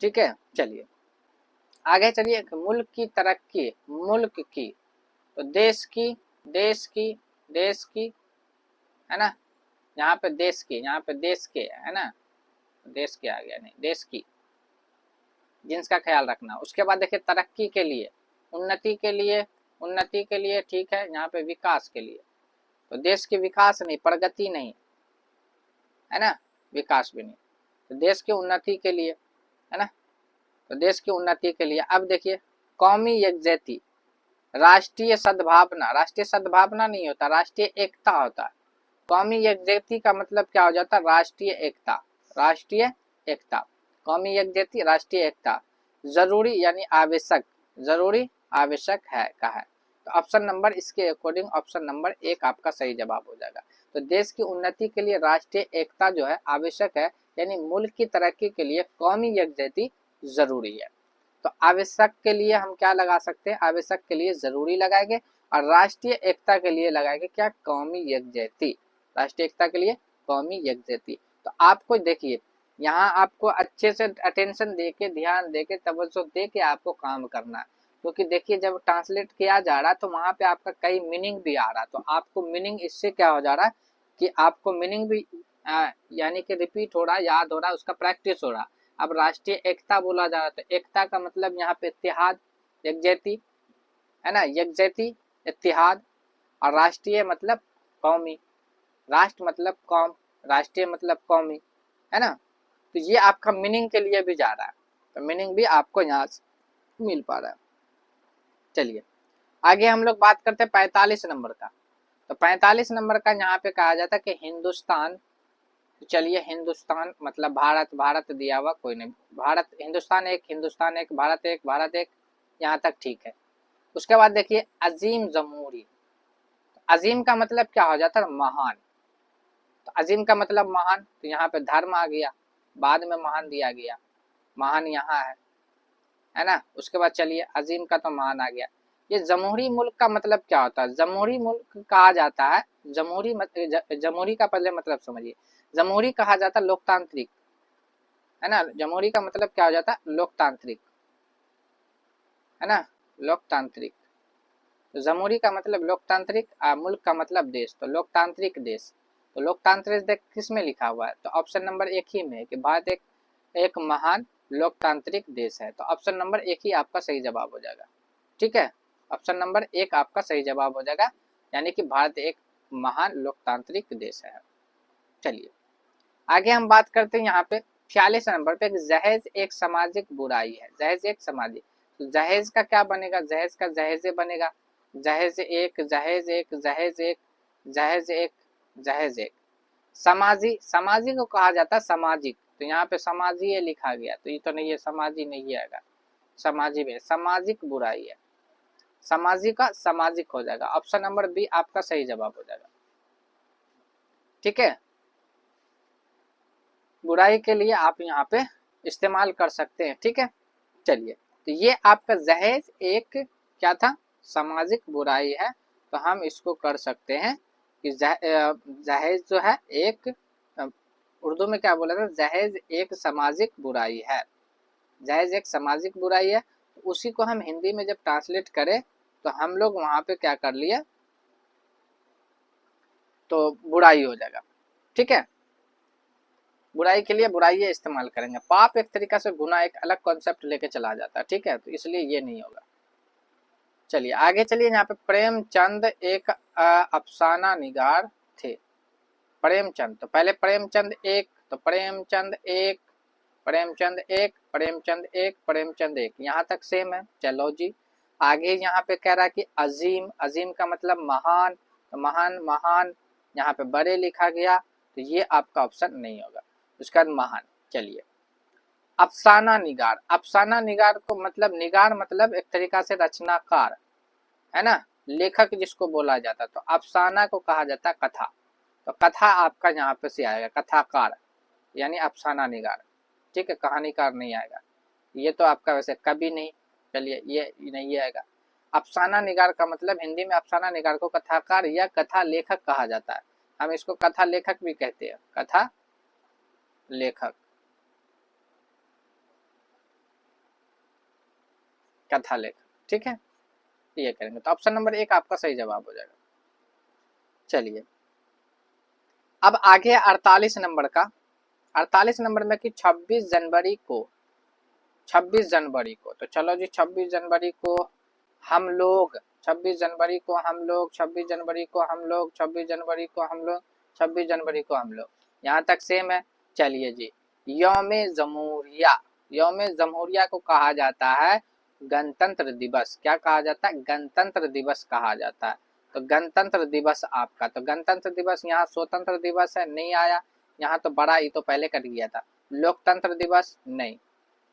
[SPEAKER 1] ठीक है। चलिए आगे चलिए, मुल्क की तरक्की, मुल्क की, तो देश की, देश की, देश की, है ना, यहाँ पे देश की, यहाँ पे देश के, है ना, देश के आ गया, नहीं देश की, जिनका ख्याल रखना। उसके बाद देखिए तरक्की के लिए, उन्नति के लिए, उन्नति के लिए, ठीक है, यहाँ पे विकास के लिए, तो देश की विकास नहीं, प्रगति नहीं, है ना, विकास भी नहीं, तो देश की उन्नति के लिए, है ना, तो देश की उन्नति के लिए। अब देखिए कौमी यकजहती, राष्ट्रीय सद्भावना, राष्ट्रीय सद्भावना नहीं होता, राष्ट्रीय एकता होता है। कौमी यकजहती का मतलब क्या हो जाता है, राष्ट्रीय एकता, राष्ट्रीय एकता, कौमी यकजहती राष्ट्रीय एकता। जरूरी यानी आवश्यक, जरूरी आवश्यक है का है, तो ऑप्शन नंबर इसके अकॉर्डिंग ऑप्शन नंबर 1 आपका सही जवाब हो जाएगा। तो देश की उन्नति के लिए राष्ट्रीय एकता जो है आवश्यक है, यानी मुल्क की तरक्की के लिए कौमी यकजहती जरूरी है। तो आवश्यक के लिए हम क्या लगा सकते हैं, आवश्यक के लिए जरूरी लगाएंगे, और राष्ट्रीय एकता के लिए लगाएंगे क्या, कौमी यकजहती, राष्ट्रीय एकता के लिए कौमी यकजहती। तो आपको देखिए यहाँ आपको अच्छे से अटेंशन देके, ध्यान देके, तवज्जो देके आपको काम करना है, क्योंकि देखिए जब ट्रांसलेट किया जा रहा है तो वहां पे आपका कई मीनिंग भी आ रहा है, तो आपको मीनिंग इससे क्या हो जा रहा है कि आपको मीनिंग भी यानी कि रिपीट हो रहा है, याद हो रहा है, उसका प्रैक्टिस हो रहा है। अब राष्ट्रीय एकता बोला जा रहा है, तो एकता का मतलब यहाँ पे इत्तेहाद, यकजहती, है ना, यकजहती, इत्तेहाद, और राष्ट्रीय मतलब कौमी, राष्ट्र मतलब कौम, राष्ट्रीय मतलब कौमी, है ना, तो ये आपका मीनिंग के लिए भी जा रहा है, तो मीनिंग भी आपको यहाँ से मिल पा रहा है। चलिए आगे हम लोग बात करते हैं 45 नंबर का, तो 45 नंबर का यहाँ पे कहा जाता है कि हिंदुस्तान तो चलिए हिंदुस्तान मतलब भारत, भारत दिया हुआ कोई नहीं, भारत हिंदुस्तान एक, हिंदुस्तान एक, भारत एक, भारत एक, यहाँ तक ठीक है। उसके बाद देखिए अजीम जमहूरी, अजीम का मतलब क्या हो जाता है, महान। तो अजीम का मतलब महान, तो यहाँ पे धर्म आ गया, बाद में महान दिया गया, महान यहाँ है ना। उसके बाद चलिए अजीम का तो महान आ गया। ये जमहूरी मुल्क का मतलब क्या होता है, जमहूरी मुल्क कहा जाता है, जमहूरी का पहले मतलब समझिए, जमहूरी कहा जाता है लोकतांत्रिक, है ना। जमहूरी का मतलब क्या हो जाता है, लोकतांत्रिक, है ना, लोकतांत्रिक। तो जमहूरी का मतलब लोकतांत्रिक, मुल्क का मतलब देश, तो लोकतांत्रिक देश। तो लोकतांत्रिक देश किस में लिखा हुआ है, तो ऑप्शन नंबर एक ही में है कि भारत एक महान लोकतांत्रिक देश है। तो ऑप्शन नंबर एक ही आपका सही जवाब हो जाएगा, ठीक है। ऑप्शन नंबर एक आपका सही जवाब हो जाएगा, यानी कि भारत एक महान लोकतांत्रिक देश है। चलिए आगे हम बात करते हैं यहाँ पे 46 नंबर पे, जहेज एक सामाजिक बुराई है, जहेज एक सामाजिक, तो जहेज का क्या बनेगा, जहेज का जहेजे बनेगा, जहेज एक, जहेज एक, जहेज एक, जहेज एक, जहेज एक। समाजी, समाजी को कहा जाता है सामाजिक, तो यहाँ पे समाजी ये लिखा गया, तो ये तो नहीं है, समाजी नहीं आएगा, समाजी में सामाजिक बुराई है, समाजी का सामाजिक हो जाएगा। ऑप्शन नंबर बी आपका सही जवाब हो जाएगा, ठीक है। बुराई के लिए आप यहाँ पे इस्तेमाल कर सकते हैं, ठीक है। चलिए तो ये आपका जहेज एक क्या था, सामाजिक बुराई है, तो हम इसको कर सकते हैं कि जहेज जो है एक, उर्दू में क्या बोला था, जहेज एक सामाजिक बुराई है, जहेज एक सामाजिक बुराई है। तो उसी को हम हिंदी में जब ट्रांसलेट करें तो हम लोग वहां पे क्या कर लिया, तो बुराई हो जाएगा, ठीक है। बुराई के लिए बुराई इस्तेमाल करेंगे, पाप एक तरीका से गुनाह एक अलग कॉन्सेप्ट लेके चला जाता है, ठीक है, तो इसलिए ये नहीं होगा। चलिए आगे चलिए, यहाँ पे प्रेमचंद एक अफसाना निगार थे, प्रेमचंद, तो पहले प्रेमचंद एक, तो प्रेमचंद एक, प्रेमचंद एक, प्रेमचंद एक, प्रेमचंद एक, यहाँ तक सेम है। चलो जी आगे यहाँ पे कह रहा है कि अजीम, अजीम का मतलब महान, तो महान, महान यहाँ पे बड़े लिखा गया, तो ये आपका ऑप्शन नहीं होगा। उसके बाद महान। चलिए अफसाना निगार, अफसाना निगार को मतलब, निगार मतलब एक तरीका से रचनाकार, है ना, लेखक जिसको बोला जाता, तो अफसाना को कहा जाता है कथा, तो कथा आपका यहाँ पे से आएगा, कथाकार यानी अफसाना निगार, ठीक है, कहानीकार नहीं आएगा, ये तो आपका वैसे कभी नहीं, चलिए ये नहीं आएगा। अफसाना निगार का मतलब हिंदी में अफसाना निगार को कथाकार या कथा लेखक कहा जाता है, हम इसको कथा लेखक भी कहते हैं, कथा लेखक, कथा लेखक, ठीक है, ये करेंगे। तो ऑप्शन नंबर एक आपका सही जवाब हो जाएगा। चलिए अब आगे 48 नंबर का, 48 नंबर में कि 26 जनवरी को, 26 जनवरी को, तो चलो जी 26 जनवरी को हम लोग, 26 जनवरी को हम लोग, 26 जनवरी को हम लोग, 26 जनवरी को हम लोग, 26 जनवरी को हम लोग, यहाँ तक सेम है। चलिए जी यौमे जमहूरिया, यौमे जमहूरिया को कहा जाता है गणतंत्र दिवस, क्या कहा जाता है, गणतंत्र दिवस कहा जाता है। तो गणतंत्र दिवस आपका, तो गणतंत्र दिवस यहाँ स्वतंत्र दिवस है, नहीं आया, यहाँ तो बड़ा ही तो पहले कट गया था। लोकतंत्र दिवस नहीं,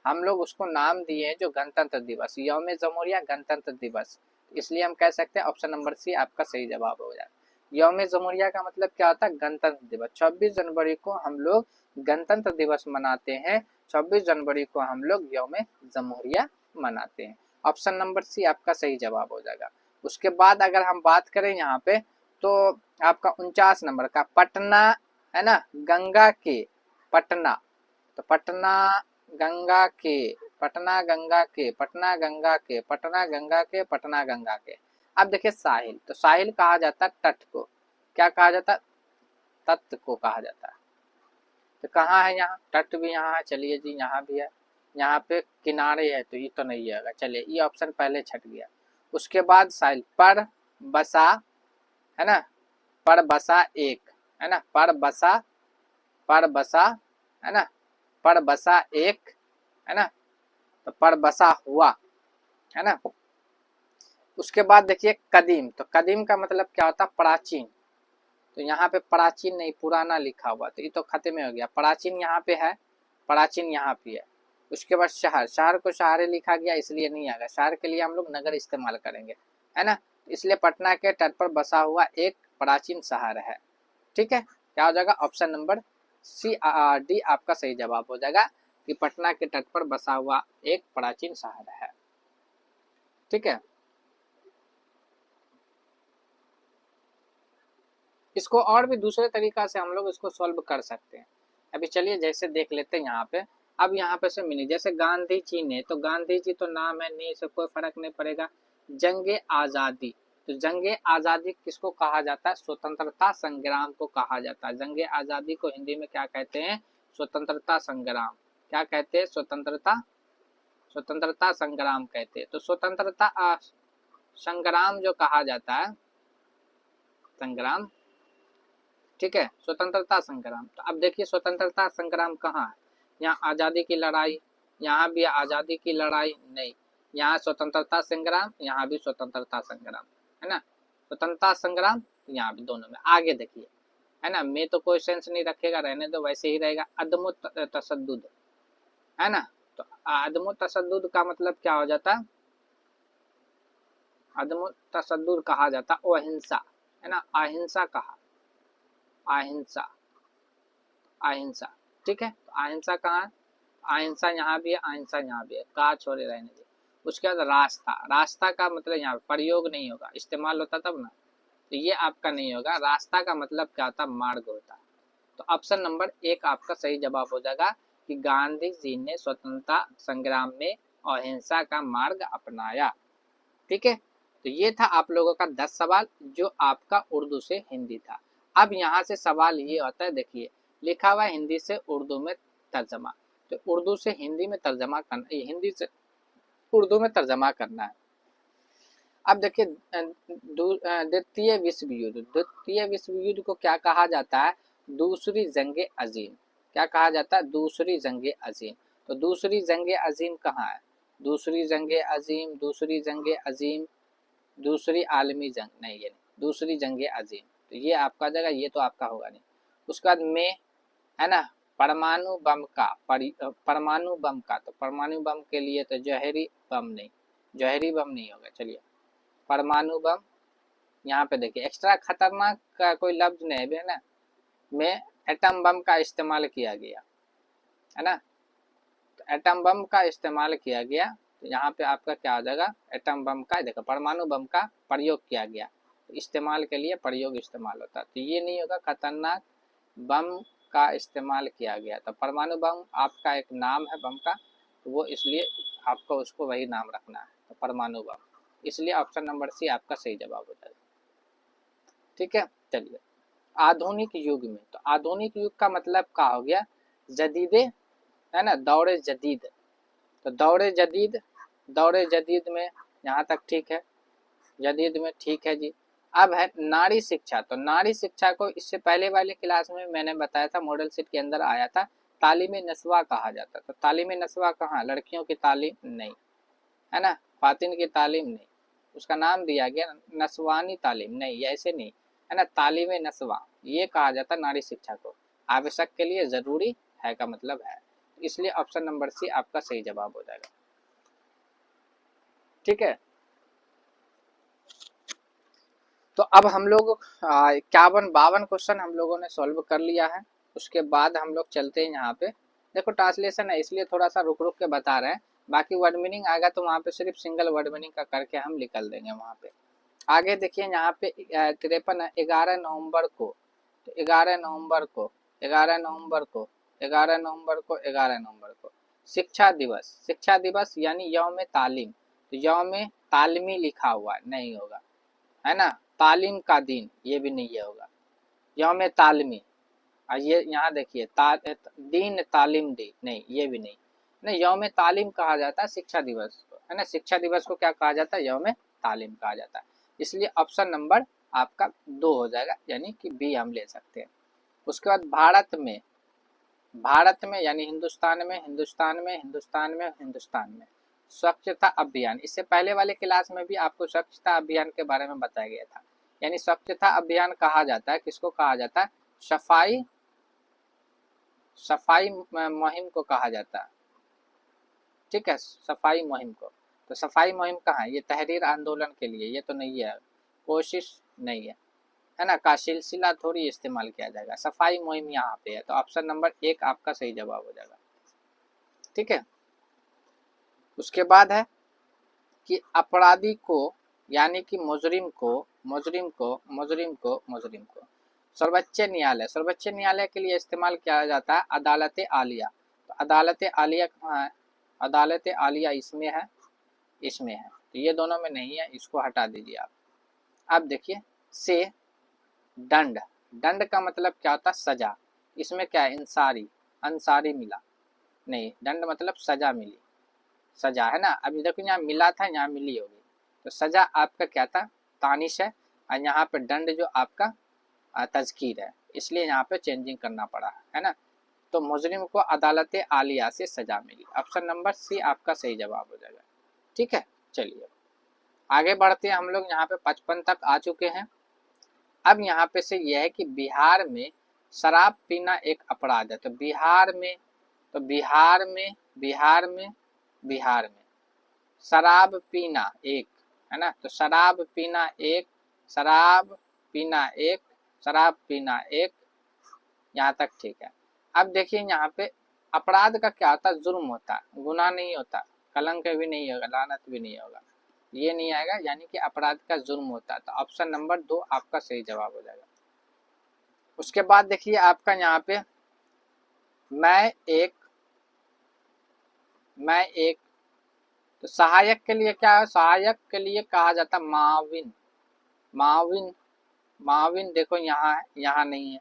[SPEAKER 1] हम लोग उसको नाम दिए हैं जो गणतंत्र दिवस, यौम जमहूरिया गणतंत्र दिवस, इसलिए हम कह सकते हैं ऑप्शन नंबर सी आपका सही जवाब हो जाए। यौम जमहूरिया का मतलब क्या होता है, गणतंत्र दिवस, 26 जनवरी को हम लोग गणतंत्र दिवस मनाते हैं, 26 जनवरी को हम लोग यौम जमहूरिया मनाते हैं। ऑप्शन नंबर सी आपका सही जवाब हो जाएगा। उसके बाद अगर हम बात करें यहाँ पे, तो आपका 49 नंबर का पटना, है ना, गंगा के, पटना, तो पटना गंगा के, पटना गंगा के, पटना गंगा के, पटना गंगा के, पटना गंगा के। अब देखिए साहिल, तो साहिल कहा जाता है तट को, क्या कहा जाता है, तट को कहा जाता है। तो कहाँ है यहाँ, तट भी यहाँ है, चलिए जी यहाँ भी है, यहाँ पे किनारे है, तो ये तो नहीं आएगा, चलिए ये ऑप्शन पहले छट गया। उसके बाद साहिल पर बसा, है ना, पर बसा एक, है ना, पर बसा, पर बसा, है ना, पर बसा एक, है ना, तो पर बसा हुआ, है ना। उसके बाद देखिए कदीम, तो कदीम का मतलब क्या होता है, प्राचीन, तो यहाँ पे प्राचीन नहीं पुराना लिखा हुआ, तो ये तो खत्म हो गया। प्राचीन यहाँ पे है, प्राचीन यहाँ पे है। उसके बाद शहर, शहर को शहरे लिखा गया इसलिए नहीं आएगा, शहर के लिए हम लोग नगर इस्तेमाल करेंगे, है ना। इसलिए पटना के तट पर बसा हुआ एक प्राचीन शहर है। ठीक है, क्या हो जाएगा ऑप्शन नंबर सी डी आपका सही जवाब हो जाएगा कि पटना के तट पर बसा हुआ एक प्राचीन शहर है। ठीक है, इसको और भी दूसरे तरीका से हम लोग इसको सॉल्व कर सकते हैं। अभी चलिए जैसे देख लेते हैं यहाँ पे। अब यहाँ पे से मीनिंग, जैसे गांधी जी ने, तो गांधी जी तो नाम है, नहीं से कोई फर्क नहीं पड़ेगा। जंगे आज़ादी, तो जंगे आज़ादी किसको कहा जाता है? स्वतंत्रता संग्राम को कहा जाता है। जंगे आज़ादी को हिंदी में क्या कहते हैं? स्वतंत्रता संग्राम। क्या कहते हैं? स्वतंत्रता, स्वतंत्रता संग्राम कहते हैं। तो स्वतंत्रता संग्राम जो कहा जाता है, संग्राम, ठीक है, स्वतंत्रता संग्राम। तो अब देखिए स्वतंत्रता संग्राम कहाँ है? यहाँ आज़ादी की लड़ाई, यहाँ भी आज़ादी की लड़ाई नहीं, यहाँ स्वतंत्रता संग्राम, यहाँ भी स्वतंत्रता संग्राम, है ना। स्वतंत्रता संग्राम यहाँ भी, दोनों में। आगे देखिए, है ना, मैं तो कोई सेंस नहीं रखेगा, रहने दो वैसे ही रहेगा। अदम तशद्दुद, है ना। तो अदम तशद्दुद का मतलब क्या हो जाता है? अदम तशद्दुद कहा जाता अहिंसा, है ना, अहिंसा कहा, अहिंसा, अहिंसा। ठीक है, तो अहिंसा कहाँ है? अहिंसा यहाँ भी है, अहिंसा यहाँ भी है, कहा छोड़े रहने दे। उसके बाद रास्ता, रास्ता का मतलब यहाँ प्रयोग नहीं होगा, इस्तेमाल होता तब ना, तो ये आपका नहीं होगा। रास्ता का मतलब क्या होता? मार्ग होता। तो ऑप्शन नंबर एक आपका सही जवाब हो जाएगा कि गांधी जी ने स्वतंत्रता संग्राम में अहिंसा का मार्ग अपनाया। ठीक है, तो ये था आप लोगों का 10 सवाल जो आपका उर्दू से हिंदी था। अब यहाँ से सवाल ये होता है, देखिए लिखा हुआ हिंदी से उर्दू में तर्जमा, तो उर्दू से हिंदी में तर्जमा करना, हिंदी से उर्दू में तर्जमा करना है। अब देखिए द्वितीय विश्व युद्ध, द्वितीय विश्व युद्ध को क्या कहा जाता है? दूसरी जंगे अजीम। क्या कहा जाता है? दूसरी जंगे अजीम। तो दूसरी जंगे अजीम कहाँ है? दूसरी जंगे अजीम, दूसरी जंगे अजीम, दूसरी आलमी जंग नहीं, ये नहीं, दूसरी जंगे अजीम, तो ये आपका जगह, ये तो आपका होगा नहीं। उसके बाद में, है ना, परमाणु बम का, परमाणु बम का, तो परमाणु बम के लिए तो जहरी बम नहीं, जहरी बम नहीं होगा। चलिए परमाणु बम, यहाँ पे देखिए एक्स्ट्रा खतरनाक का कोई लफ्ज नहीं है ना, में एटम बम का इस्तेमाल किया गया, है ना, तो एटम बम का इस्तेमाल किया गया, तो यहाँ पे आपका क्या हो जाएगा? एटम बम का, देखो परमाणु बम का प्रयोग किया गया, तो इस्तेमाल के लिए प्रयोग इस्तेमाल होता है, तो ये नहीं होगा खतरनाक बम का इस्तेमाल किया गया। तो परमाणु बम आपका एक नाम है बम का, तो वो इसलिए आपको उसको वही नाम रखना है, तो परमाणु बम, इसलिए ऑप्शन नंबर सी आपका सही जवाब हो जाएगा। ठीक है, चलिए आधुनिक युग में, तो आधुनिक युग का मतलब क्या हो गया? जदीदे, है ना, दौरे जदीद, तो दौरे जदीद, दौरे जदीद में यहाँ तक ठीक है, जदीद में ठीक है जी। अब है नारी शिक्षा, तो नारी शिक्षा को इससे पहले वाले क्लास में मैंने बताया था, मॉडल सेट के अंदर आया था, तालीम नस्वा कहा जाता। तो तालीम नस्वा कहाँ? लड़कियों की तालीम नहीं, है ना, खातिन की तालीम नहीं, उसका नाम दिया गया नस्वानी तालीम नहीं, ऐसे नहीं, है ना, तालीम नस्वा ये कहा जाता नारी शिक्षा को, आवश्यक के लिए जरूरी है का मतलब है, इसलिए ऑप्शन नंबर सी आपका सही जवाब हो जाएगा। ठीक है, तो अब हम लोग 51-52 क्वेश्चन हम लोगों ने सॉल्व कर लिया है। उसके बाद हम लोग चलते हैं यहाँ पे, देखो ट्रांसलेशन है इसलिए थोड़ा सा रुक रुक के बता रहे हैं, बाकी वर्ड मीनिंग आएगा तो वहाँ पे सिर्फ सिंगल वर्ड मीनिंग का करके हम निकल देंगे वहाँ पे। आगे देखिए यहाँ पे 53 11 नवंबर को, तो 11 नवंबर को, 11 नवंबर को, 11 नवंबर को, 11 नवंबर को शिक्षा दिवस, शिक्षा दिवस यानी यौम तालीम, तो यौम तालमी लिखा हुआ नहीं होगा, है ना, तालीम का दिन ये भी नहीं होगा, यौम तालमी, और ये यहाँ देखिए दीन तालीम दी नहीं, ये भी नहीं, ना यौम तालीम कहा जाता है शिक्षा दिवस को, है ना, शिक्षा दिवस को क्या कहा जाता है? यौम तालीम कहा जाता है, इसलिए ऑप्शन नंबर आपका 2 हो जाएगा, यानी कि बी हम ले सकते हैं। उसके बाद भारत में, भारत में यानी हिंदुस्तान में, हिंदुस्तान में, हिंदुस्तान में, हिंदुस्तान में स्वच्छता अभियान, इससे पहले वाले क्लास में भी आपको स्वच्छता अभियान के बारे में बताया गया था, यानी स्वच्छता अभियान कहा जाता है, किसको कहा जाता है? सफाई मुहिम को कहा जाता है, ठीक है, सफाई मुहिम को। तो सफाई मुहिम कहाँ है? ये तहरीर आंदोलन के लिए, ये तो नहीं है, कोशिश नहीं है ना, का सिलसिला थोड़ी इस्तेमाल किया जाएगा, सफाई मुहिम यहाँ पे है। तो ऑप्शन नंबर 1 आपका सही जवाब हो जाएगा, ठीक है। उसके बाद है कि अपराधी को यानी कि मुजरिम को सर्वोच्च न्यायालय के लिए इस्तेमाल किया जाता है अदालत आलिया। तो अदालत आलिया कहाँ है? अदालत आलिया इसमें है, इसमें है, तो ये दोनों में नहीं है, इसको हटा दीजिए आप। अब देखिए से दंड, दंड का मतलब क्या होता है? सजा। इसमें क्या है? अंसारी मिला, नहीं, दंड मतलब सजा मिली, सजा है ना। अभी देखो यहाँ मिला था, यहाँ मिली होगी, तो सजा आपका क्या था? तानिश है, और यहाँ पे दंड जो आपका तज़कीर है, इसलिए यहाँ पे चेंजिंग करना पड़ा है ना। तो मुजरिम को अदालत आलिया से सजा मिली। ऑप्शन नंबर सी आपका सही जवाब हो जाएगा, ठीक है। चलिए आगे बढ़ते हैं हम लोग, यहाँ पे 55 तक आ चुके हैं। अब यहाँ पे से यह है कि बिहार में शराब पीना एक अपराध है। तो बिहार में शराब पीना एक है ना, तो शराब पीना एक, यहाँ तक ठीक है। अब देखिए यहाँ पे अपराध का क्या होता है? जुर्म होता है, गुनाह नहीं होता, कलंक भी नहीं होगा, लानत भी नहीं होगा, ये नहीं आएगा, यानी कि अपराध का जुर्म होता है। तो ऑप्शन नंबर 2 आपका सही जवाब हो जाएगा। उसके बाद देखिए आपका यहाँ पे मैं एक, तो सहायक के लिए क्या है? सहायक के लिए कहा जाता है माविन देखो यहाँ है, यहाँ नहीं है,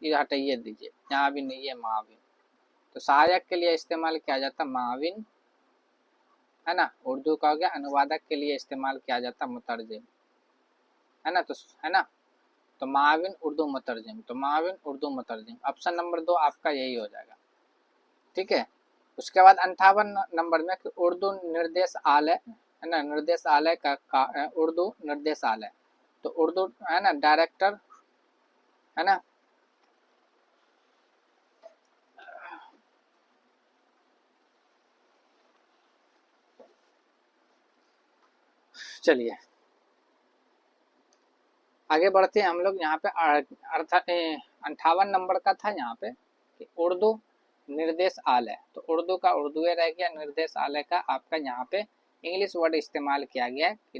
[SPEAKER 1] ये हटाइए दीजिए, यहाँ भी नहीं है माविन। तो सहायक के लिए इस्तेमाल किया जाता माविन, है ना। उर्दू का हो गया। अनुवादक के लिए इस्तेमाल किया जाता मुतरजिम, है ना। तो है ना, तो माविन उर्दू मुतरजिम, तो माविन उर्दू मुतरजिम, ऑप्शन नंबर 2 आपका यही हो जाएगा, ठीक है। उसके बाद 58 नंबर में कि उर्दू निर्देशालय, है ना, निर्देशालय का उर्दू निर्देशालय, तो उर्दू है ना, डायरेक्टर, है ना। चलिए आगे बढ़ते हैं हम लोग, यहाँ पे 58 नंबर का था यहाँ पे कि उर्दू निर्देशालय, तो उर्दू का उर्दू रह गया, निर्देशालय का आपका यहाँ पे इंग्लिश वर्ड इस्तेमाल किया गया है कि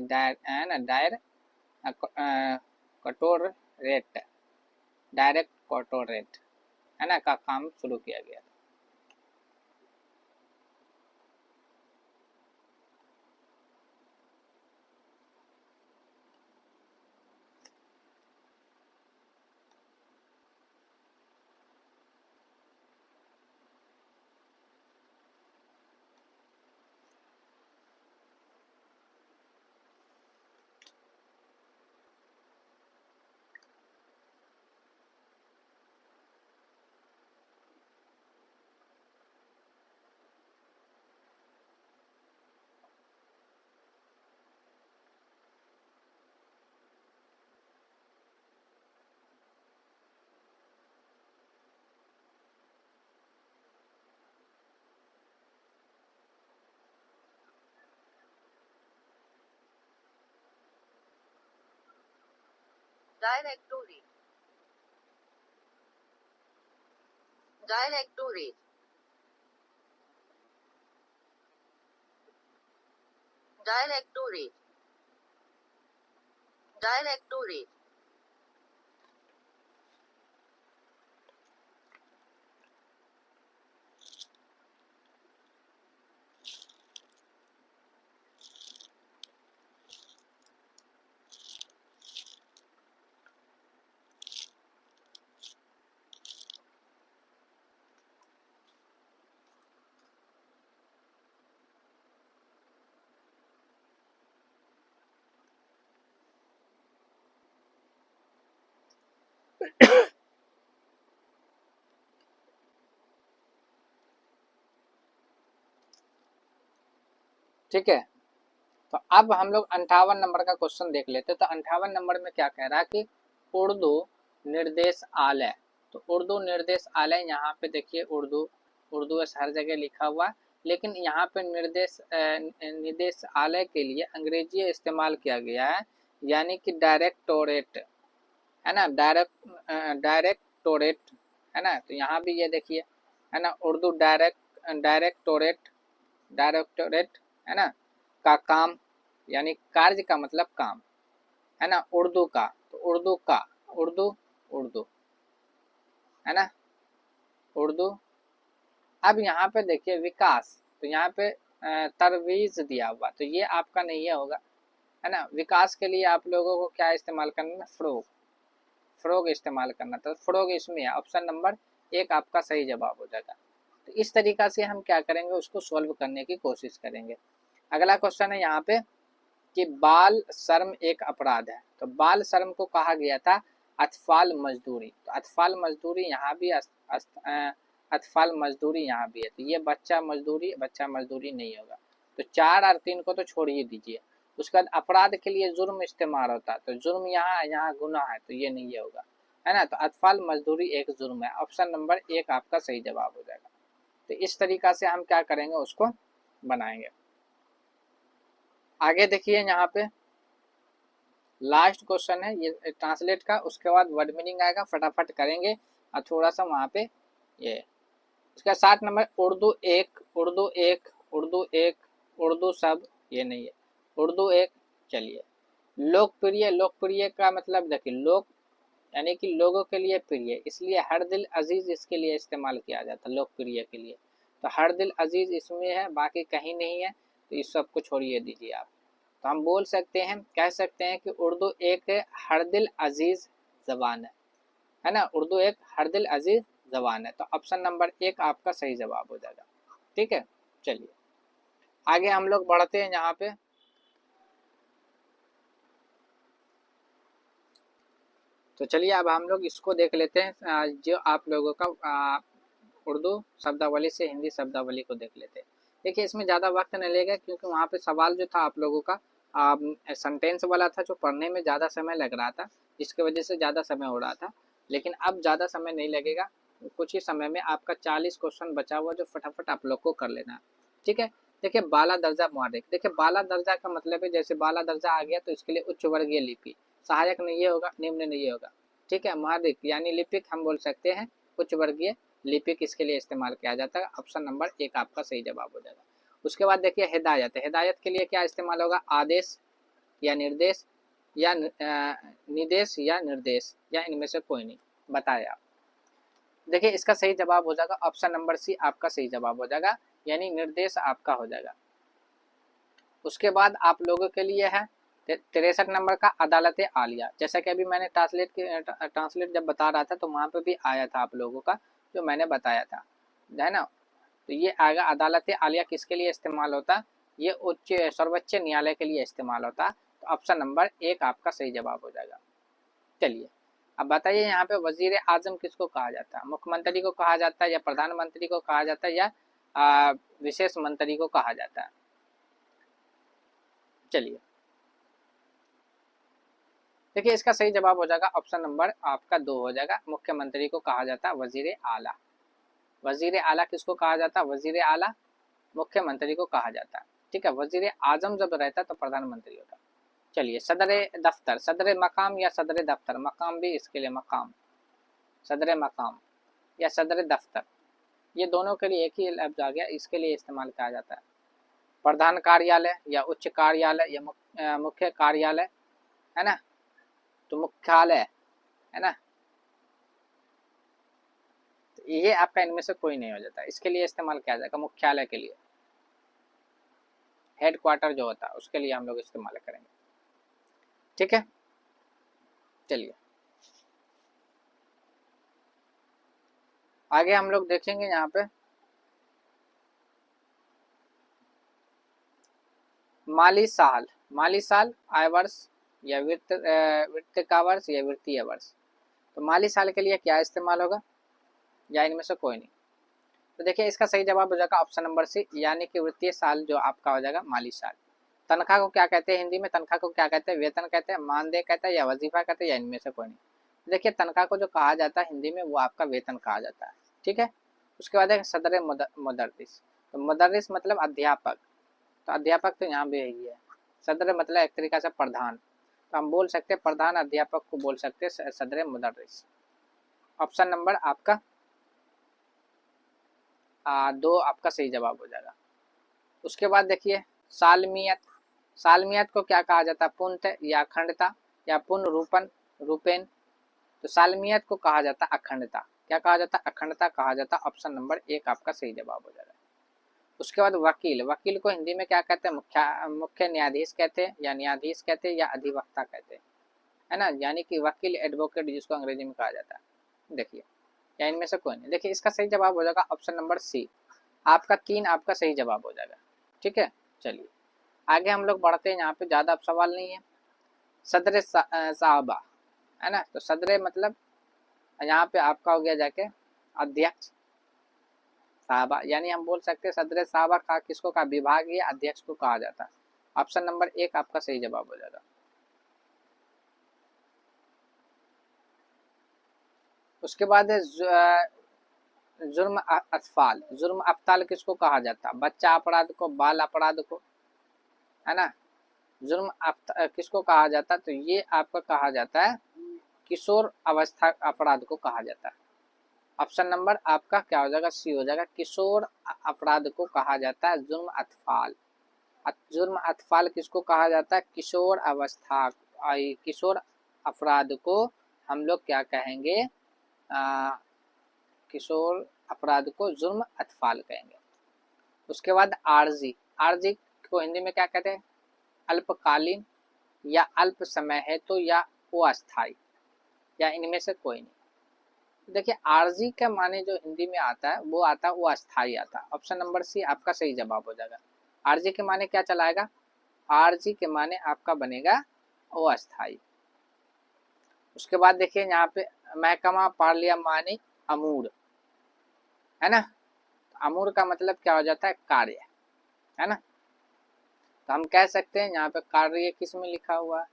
[SPEAKER 1] डायरेक्ट कटोरेट, है ना, का काम शुरू किया गया।
[SPEAKER 2] Directorate. Directorate. Directorate. Directorate.
[SPEAKER 1] ठीक है, तो अब हम लोग 58 नंबर का क्वेश्चन देख लेते। तो 58 नंबर में क्या कह रहा है कि उर्दू निर्देशालय। तो उर्दू निर्देशालय, यहाँ पे देखिए उर्दू हर जगह लिखा हुआ, लेकिन यहाँ पे निर्देशालय के लिए अंग्रेजी इस्तेमाल किया गया है, यानी कि डायरेक्टोरेट, है ना, डायरेक्टोरेट, है ना। तो यहाँ भी ये देखिए, है ना, उर्दू डायरेक्टोरेट, है ना, का काम, यानी कार्य का मतलब काम, है ना, उर्दू का, तो उर्दू का, उर्दू, है ना, उर्दू। अब यहाँ पे देखिए विकास, तो यहाँ पे तरवीज दिया हुआ, तो ये आपका नहीं है होगा, है ना। विकास के लिए आप लोगों को क्या इस्तेमाल करना है, फ्रोग इस्तेमाल करना, तो फ्रोग इसमें है, ऑप्शन नंबर 1 आपका सही जवाब हो जाएगा। तो इस तरीका से हम क्या करेंगे, उसको सॉल्व करने की कोशिश करेंगे। अगला क्वेश्चन है यहाँ पे कि बाल श्रम एक अपराध है। तो बाल श्रम को कहा गया था अतफाल मजदूरी, तो अतफाल मजदूरी यहाँ भी अतफाल मजदूरी यहाँ भी है, तो ये बच्चा मजदूरी नहीं होगा। तो 4 और 3 को तो छोड़ ही दीजिए। उसके बाद अपराध के लिए जुर्म इस्तेमाल होता है, तो जुर्म यहाँ गुनाह है, तो ये नहीं होगा, है ना। तो अतफाल मजदूरी एक जुर्म है, ऑप्शन नंबर 1 आपका सही जवाब हो जाएगा। तो इस तरीका से हम क्या करेंगे, उसको बनाएंगे। आगे देखिए यहाँ पे लास्ट क्वेश्चन है ये ट्रांसलेट का, उसके बाद वर्ड मीनिंग आएगा, फटाफट करेंगे और थोड़ा सा वहाँ पे ये इसका 60 नंबर उर्दू सब, ये नहीं है, उर्दू एक। चलिए, लोकप्रिय का मतलब देखिए, लोक यानी कि लोगों के लिए प्रिय, इसलिए हर दिल अजीज इसके लिए इस्तेमाल किया जाता है, लोकप्रिय के लिए। तो हर दिल अजीज इसमें है, बाकी कहीं नहीं है, तो इस सब को छोड़िए दीजिए आप। तो हम बोल सकते हैं, कह सकते हैं कि उर्दू एक हर दिल अजीज जबान है ना, उर्दू एक हर दिल अजीज जबान है। तो ऑप्शन नंबर 1 आपका सही जवाब हो जाएगा। ठीक है, चलिए आगे हम लोग बढ़ते हैं यहाँ पे। तो चलिए अब हम लोग इसको देख लेते हैं, जो आप लोगों का उर्दू शब्दावली से हिंदी शब्दावली को देख लेते हैं। देखिए इसमें ज़्यादा वक्त नहीं लगेगा, क्योंकि वहाँ पे सवाल जो था आप लोगों का सेंटेंस वाला था, जो पढ़ने में ज़्यादा समय लग रहा था, जिसकी वजह से ज़्यादा समय हो रहा था। लेकिन अब ज़्यादा समय नहीं लगेगा, कुछ ही समय में आपका 40 क्वेश्चन बचा हुआ, जो फटाफट आप लोग को कर लेना। ठीक है, देखिए बाला दर्जा मुहारिक, देखिए बाला दर्जा का मतलब है, जैसे बाला दर्जा आ गया तो इसके लिए उच्च वर्गीय लिपि, सहायक नहीं होगा, निम्न नहीं होगा। ठीक है, मुहारिक यानी लिपिक हम बोल सकते हैं, उच्च वर्गीय लिपिक इसके लिए इस्तेमाल किया जाता है, ऑप्शन नंबर 1 आपका सही जवाब हो जाएगा। उसके बाद देखिए हिदायत, हिदायत के लिए क्या इस्तेमाल होगा, आदेश या निर्देश या निदेश या निर्देश, या इनमें से कोई नहीं, बताए आप। देखिए इसका सही जवाब हो जाएगा ऑप्शन नंबर सी आपका सही जवाब हो जाएगा, यानी निर्देश आपका हो जाएगा। उसके बाद आप लोगों के लिए है 63 नंबर का अदालत आलिया। जैसा कि अभी मैंने ट्रांसलेट जब बता रहा था तो वहाँ पे भी आया था आप लोगों का, जो मैंने बताया था, है ना। तो ये आएगा अदालत आलिया किसके लिए इस्तेमाल होता है, ये सर्वोच्च न्यायालय के लिए इस्तेमाल होता है। तो ऑप्शन नंबर 1 आपका सही जवाब हो जाएगा। चलिए अब बताइए यहाँ पे वजीर आजम किसको कहा जाता है, मुख्यमंत्री को कहा जाता है, या प्रधानमंत्री को कहा जाता है, या विशेष मंत्री को कहा जाता है। चलिए देखिए इसका सही जवाब हो जाएगा ऑप्शन नंबर आपका 2 हो जाएगा, मुख्यमंत्री को कहा जाता है वजीर आला। वजीर आला किसको कहा जाता है, वजीर आला मुख्यमंत्री को कहा जाता है। ठीक है, वजीर आजम जब रहता है तो प्रधानमंत्री होता है। चलिए सदर दफ्तर, सदर मकाम या सदर दफ्तर, मकाम भी इसके लिए मकाम, सदर मकाम या सदर दफ्तर, ये दोनों के लिए एक ही लफ्ज आ गया, इसके लिए इस्तेमाल किया जाता है। प्रधान कार्यालय या उच्च कार्यालय या मुख्य कार्यालय, है ना, तो मुख्यालय, है ना, तो ये आपका इनमें से कोई नहीं हो जाता, इसके लिए इस्तेमाल किया जाएगा मुख्यालय के लिए, हेड क्वार्टर जो होता है उसके लिए हम लोग इस्तेमाल करेंगे। ठीक है, चलिए आगे हम लोग देखेंगे यहाँ पे माली साल आय वर्ष या वित्त का वर्ष या वित्तीय वर्ष। तो माली साल के लिए क्या इस्तेमाल होगा, या इनमें से कोई नहीं। तो देखिए इसका सही जवाब हो जाएगा ऑप्शन नंबर सी, यानी कि वित्तीय साल जो आपका हो जाएगा माली साल। तनख्वाह को क्या कहते हैं हिंदी में? तनख्वाह को क्या कहते हैं? वेतन कहते हैं, मानदेय कहते हैं, या वजीफा कहते हैं, या इनमें से कोई नहीं। देखिए तनख्वाह को जो कहा जाता है हिंदी में वो आपका वेतन कहा जाता है, ठीक है। उसके बाद है सदर मुदर्रिस। तो मुदर्रिस मतलब अध्यापक, तो अध्यापक तो यहाँ भी यही है। सदर मतलब एक तरीका से प्रधान, तो हम बोल सकते हैं प्रधान अध्यापक को बोल सकते हैं सदर मुदर्रिस। ऑप्शन नंबर आपका 2 आपका सही जवाब हो जाएगा। उसके बाद देखिए सालमियत। सालमियत को क्या कहा जाता है? पूर्णतः या अखंडता या पूर्ण रूपन रूपेन। तो सालमियत को कहा जाता है अखंडता। क्या कहा जाता है? अखंडता कहा जाता है। ऑप्शन नंबर 1 आपका सही जवाब हो जाएगा। उसके बाद वकील। वकील को हिंदी में क्या कहते हैं? मुख्य न्यायाधीश कहते हैं, या न्यायाधीश कहते हैं, या अधिवक्ता कहते हैं, है ना। यानी कि वकील, एडवोकेट जिसको अंग्रेजी में कहा जाता है। देखिए या इनमें से कोई नहीं। देखिए इसका सही जवाब हो जाएगा ऑप्शन नंबर सी। आपका 3 आपका सही जवाब हो जाएगा, ठीक है। चलिए आगे हम लोग बढ़ते हैं, यहाँ पे ज़्यादा अब सवाल नहीं है। सदर साहबा, है ना। तो सदर मतलब यहाँ पे आपका हो गया जाके अध्यक्ष साहबा, यानी हम बोल सकते हैं सदर साहबा का किसको का विभागीय अध्यक्ष को कहा जाता है। ऑप्शन नंबर 1 आपका सही जवाब हो जाएगा। उसके बाद है जुर्म अतफाल। जुर्म अफताल किसको कहा जाता है? बच्चा अपराध को, बाल अपराध को, है ना। जुर्म किसको कहा जाता है? तो ये आपका कहा जाता है किशोर अवस्था अपराध को कहा जाता है। ऑप्शन नंबर आपका क्या हो जाएगा? सी हो जाएगा। किशोर अपराध को कहा जाता है जुर्म अतफाल। जुर्म अतफाल किसको कहा जाता है? किशोर अवस्था, किशोर अपराध को हम लोग क्या कहेंगे? किशोर अपराध को जुर्म अतफाल कहेंगे। उसके बाद आरजी। आरजी को हिंदी में क्या कहते हैं? अल्पकालीन या अल्प समय है तो, या वो अस्थाई, या इनमें से कोई नहीं। देखिए आरजी का माने जो हिंदी में आता है वो आता है वो अस्थाई आता है। ऑप्शन नंबर सी आपका सही जवाब हो जाएगा। आरजी के माने क्या चलाएगा? आरजी के माने आपका बनेगा वो अस्थाई। उसके बाद देखिए यहाँ पे महकमा पार्लियामानी अमूर, है ना। अमूर का मतलब क्या हो जाता है? कार्य, है ना। तो हम कह सकते हैं यहाँ पे कार्य किस में लिखा हुआ है?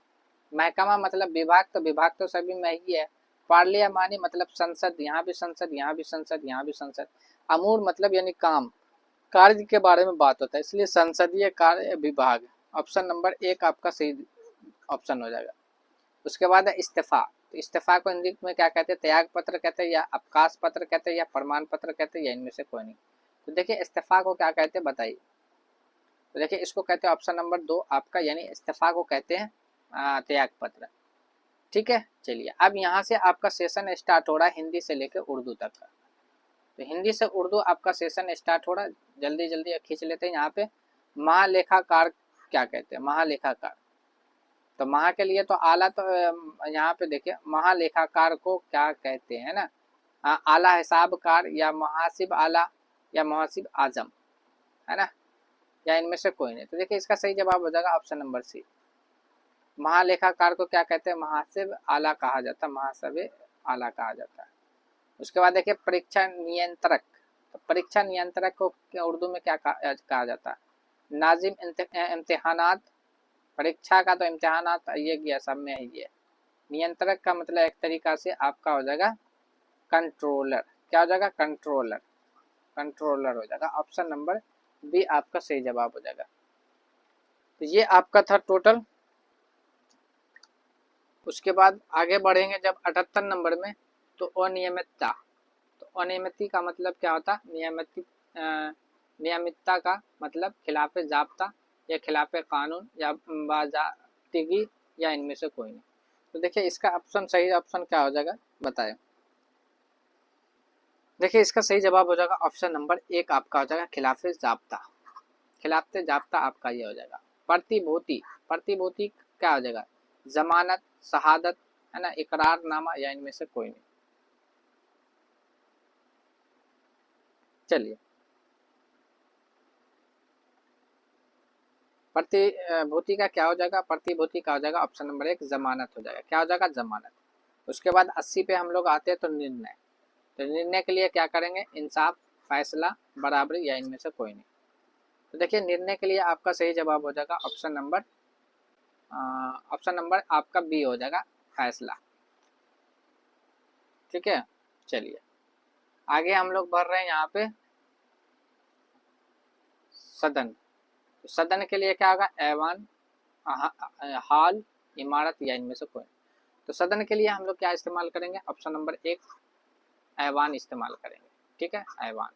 [SPEAKER 1] महकमा मतलब विभाग, तो विभाग तो सभी में ही है। पार्लियामानी मतलब संसद, यहाँ भी संसद, यहाँ भी संसद, यहाँ भी संसद। अमूर मतलब यानी काम, कार्य के बारे में बात होता है, इसलिए संसदीय कार्य विभाग। ऑप्शन नंबर 1 आपका सही ऑप्शन हो जाएगा। उसके बाद है इस्तीफा। तो इस्तीफा को हिंदी में क्या कहते हैं? त्याग पत्र कहते हैं, या अवकाश पत्र कहते हैं, या प्रमाण पत्र कहते हैं, या इनमें से कोई नहीं। तो देखिए इस्तीफा को क्या कहते हैं बताइए? तो देखिए इसको कहते हैं ऑप्शन नंबर 2 आपका, यानी इस्तीफा को कहते हैं त्याग पत्र, ठीक है। चलिए अब यहाँ से आपका सेशन स्टार्ट हो रहा है हिंदी से लेकर उर्दू तक का। तो हिंदी से उर्दू आपका सेशन स्टार्ट हो रहा है, जल्दी जल्दी खींच लेते हैं। यहाँ पे महालेखाकार क्या कहते हैं? महालेखाकार। तो महा के लिए तो आला, तो यहाँ पे देखिए महालेखाकार को क्या कहते हैं ना, आला हिसाबकार, या मुहासिब आला, या मुहासिब आजम, है ना, या इनमें से कोई नहीं। तो देखिए इसका सही जवाब हो जाएगा ऑप्शन नंबर सी। महालेखाकार को क्या कहते हैं? मुहासिब आला कहा जाता है, मुहासिब आला कहा जाता है। उसके बाद देखिए परीक्षा नियंत्रक। तो परीक्षा नियंत्रक को उर्दू में क्या कहा जाता है? नाजिम इम्तिहानात। परीक्षा का तो इम्तिहानात ये गया सब में ही है। नियंत्रक का मतलब एक तरीका से आपका हो जाएगा कंट्रोलर। क्या हो जाएगा? कंट्रोलर। कंट्रोलर हो जाएगा। ऑप्शन नंबर बी आपका सही जवाब हो जाएगा। तो ये आपका था टोटल। उसके बाद आगे बढ़ेंगे जब 78 नंबर में, तो अनियमितता। तो अनियमितता का मतलब क्या होता है? नियमितता का मतलब खिलाफ ज़ाब्ता, या खिलाफ कानून, या बाज़ाब्तिगी, या इनमें से कोई नहीं। तो देखिए इसका ऑप्शन सही ऑप्शन क्या हो जाएगा बताएं? देखिए इसका सही जवाब हो जाएगा ऑप्शन नंबर 1 आपका हो जाएगा खिलाफ ज़ाब्ता। खिलाफ ज़ाब्ता आपका ये हो जाएगा। प्रतिभूति। प्रतिभूति क्या हो जाएगा? जमानत, शहादत, है ना, इकरारनामा, या इनमें से कोई नहीं। चलिए प्रतिभूति का क्या हो जाएगा? प्रतिभूति का हो जाएगा ऑप्शन नंबर 1 जमानत हो जाएगा। क्या हो जाएगा? जमानत। उसके बाद 80 पे हम लोग आते हैं तो निर्णय। तो निर्णय के लिए क्या करेंगे? इंसाफ, फैसला, बराबरी, या इनमें से कोई नहीं। तो देखिए निर्णय के लिए आपका सही जवाब हो जाएगा ऑप्शन नंबर आपका बी हो जाएगा, फैसला। ठीक है, चलिए आगे हम लोग बढ़ रहे हैं यहाँ पे सदन। तो सदन के लिए क्या होगा, ऐवान, हॉल, इमारत या इनमें से कोई। तो सदन के लिए हम लोग क्या इस्तेमाल करेंगे, ऑप्शन नंबर एक ऐवान इस्तेमाल करेंगे। ठीक है, ऐवान।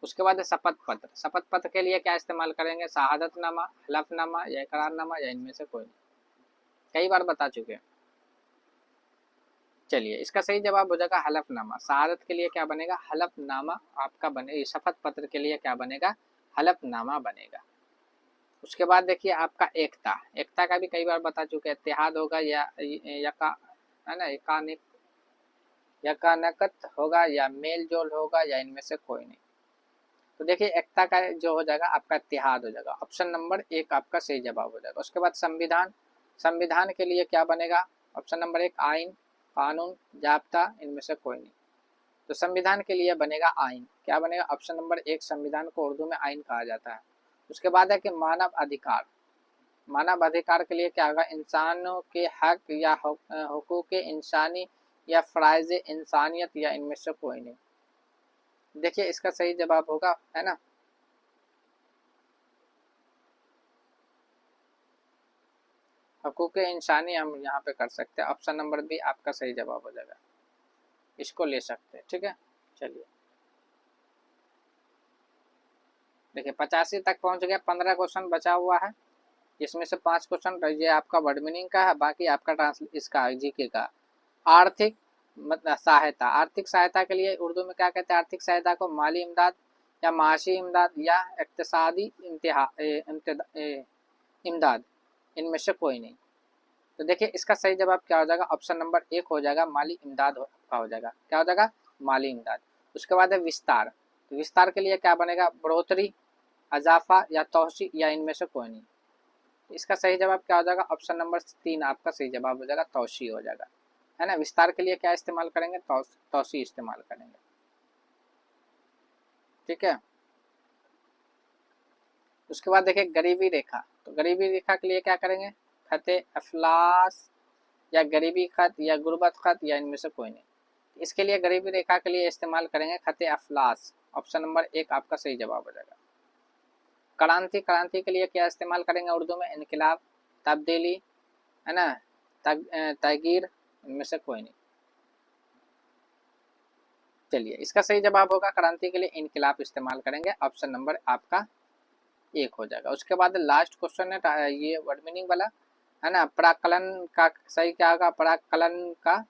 [SPEAKER 1] उसके बाद शपथ पत्र। शपथ पत्र के लिए क्या इस्तेमाल करेंगे, शहादतनामा, हलफनामा या इकरारनामा या इनमें से कोई नहीं। कई बार बता चुके हैं। चलिए इसका सही जवाब हो जाएगा हलफनामा। शहादत के लिए क्या बनेगा, हलफनामा आपका बने। शपथ पत्र के लिए क्या बनेगा, हलफनामा बनेगा। उसके बाद देखिए आपका एकता। एकता का भी कई बार बता चुके हैं, इत्तेहाद होगा या यका, है ना, यकानकत होगा या मेल जोल होगा या इनमें से कोई नहीं। तो देखिए एकता का जो हो जाएगा आपका इत्तेहाद हो जाएगा। ऑप्शन नंबर एक आपका सही जवाब हो जाएगा। उसके बाद संविधान। संविधान के लिए क्या बनेगा, ऑप्शन नंबर एक आइन, कानून, जाब्ता, इनमें से कोई नहीं। तो संविधान के लिए बनेगा आइन। क्या बनेगा, ऑप्शन नंबर एक, संविधान को उर्दू में आइन कहा जाता है। उसके बाद है कि मानव अधिकार। मानव अधिकार के लिए क्या होगा, इंसानों के हक या हुकूक इंसानी या फ़राइज़ इंसानियत या इनमें से कोई नहीं। देखिए इसका सही जवाब होगा, है ना, हुकूक इंसानी हम यहाँ पे कर सकते हैं। ऑप्शन नंबर बी आपका सही जवाब हो जाएगा, इसको ले सकते हैं। ठीक है, चलिए देखिए 85 तक पहुँच गया। 15 क्वेश्चन बचा हुआ है, इसमें से 5 क्वेश्चन ये आपका वर्ड मीनिंग का है, बाकी आपका इसका जीके का। आर्थिक मतलब सहायता। आर्थिक सहायता के लिए उर्दू में क्या कहते हैं, आर्थिक सहायता को माली इमदाद या माशी इमदाद या इक्तिसादी इमदाद, इनमें से कोई नहीं। तो देखिए इसका सही जवाब क्या हो जाएगा, ऑप्शन नंबर एक हो जाएगा, माली इमदाद का हो जाएगा। क्या हो जाएगा, माली इमदाद। उसके बाद है विस्तार। तो विस्तार के लिए क्या बनेगा, बढ़ोतरी, अजाफा या तोसी या इनमें से कोई नहीं। तो इसका सही जवाब क्या हो जाएगा, ऑप्शन नंबर तीन आपका सही जवाब हो जाएगा, तोसी हो जाएगा, है ना। विस्तार के लिए क्या इस्तेमाल करेंगे, तोसी इस्तेमाल करेंगे। ठीक है, उसके बाद देखिए गरीबी रेखा। तो गरीबी रेखा के लिए क्या करेंगे, खते अफलास या गरीबी खत या गुर्बत खत या इनमें से कोई नहीं। इसके लिए गरीबी रेखा के लिए इस्तेमाल करेंगे खते अफलास। ऑप्शन नंबर एक आपका सही जवाब हो जाएगा। क्रांति। क्रांति के लिए क्या इस्तेमाल करेंगे उर्दू में, इनकलाब, तब्दीली, है ना, तगीर, इनमें से कोई नहीं। चलिए इसका सही जवाब होगा, क्रांति के लिए इनकलाब इस्तेमाल करेंगे। ऑप्शन नंबर आपका एक हो जाएगा। उसके बाद लास्ट क्वेश्चन है ये वर्ड मीनिंग वाला, है ना। प्राक्कलन का सही क्या होगा, प्राक्कलन का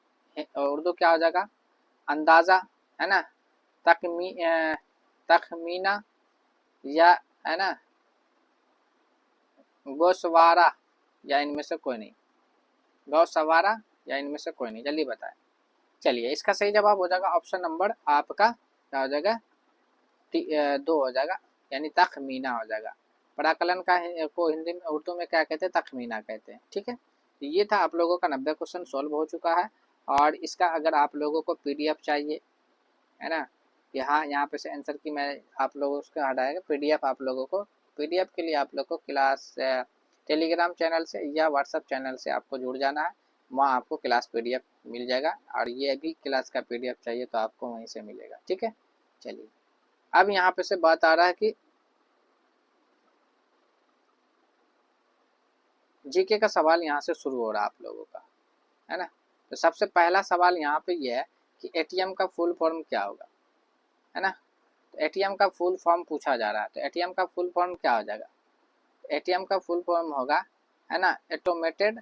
[SPEAKER 1] उर्दू क्या हो जाएगा, अंदाज़ा, है ना, तखमीना या, है ना, गोसवारा या इनमें से कोई नहीं। गौसवारा या इनमें से कोई नहीं, जल्दी बताएं। चलिए इसका सही जवाब हो जाएगा ऑप्शन नंबर आपका क्या हो जाएगा, दो हो जाएगा, यानी तखमीना हो जाएगा। प्राकलन का को हिंदी में उर्दू में क्या कहते हैं, तखमीना कहते हैं। ठीक है, तो ये था आप लोगों का 90 क्वेश्चन सॉल्व हो चुका है। और इसका अगर आप लोगों को पीडीएफ चाहिए, है ना, यहाँ पे से आंसर की मैं आप लोगों को हटाएगा पीडीएफ आप लोगों को। पीडीएफ के लिए आप लोग को क्लास टेलीग्राम चैनल से या व्हाट्सएप चैनल से आपको जुड़ जाना है, वहाँ आपको क्लास पीडीएफ मिल जाएगा। और ये भी क्लास का पीडीएफ चाहिए तो आपको वहीं से मिलेगा। ठीक है, चलिए अब यहाँ पे से बात आ रहा है कि जीके का सवाल यहाँ से शुरू हो रहा है आप लोगों का, है ना। तो सबसे पहला सवाल यहाँ पे ये है कि एटीएम का फुल फॉर्म क्या होगा, है ना। तो एटीएम का फुल फॉर्म पूछा जा रहा है, तो एटीएम का फुल फॉर्म क्या हो जाएगा, एटीएम का फुल फॉर्म होगा, है ना, ऑटोमेटेड,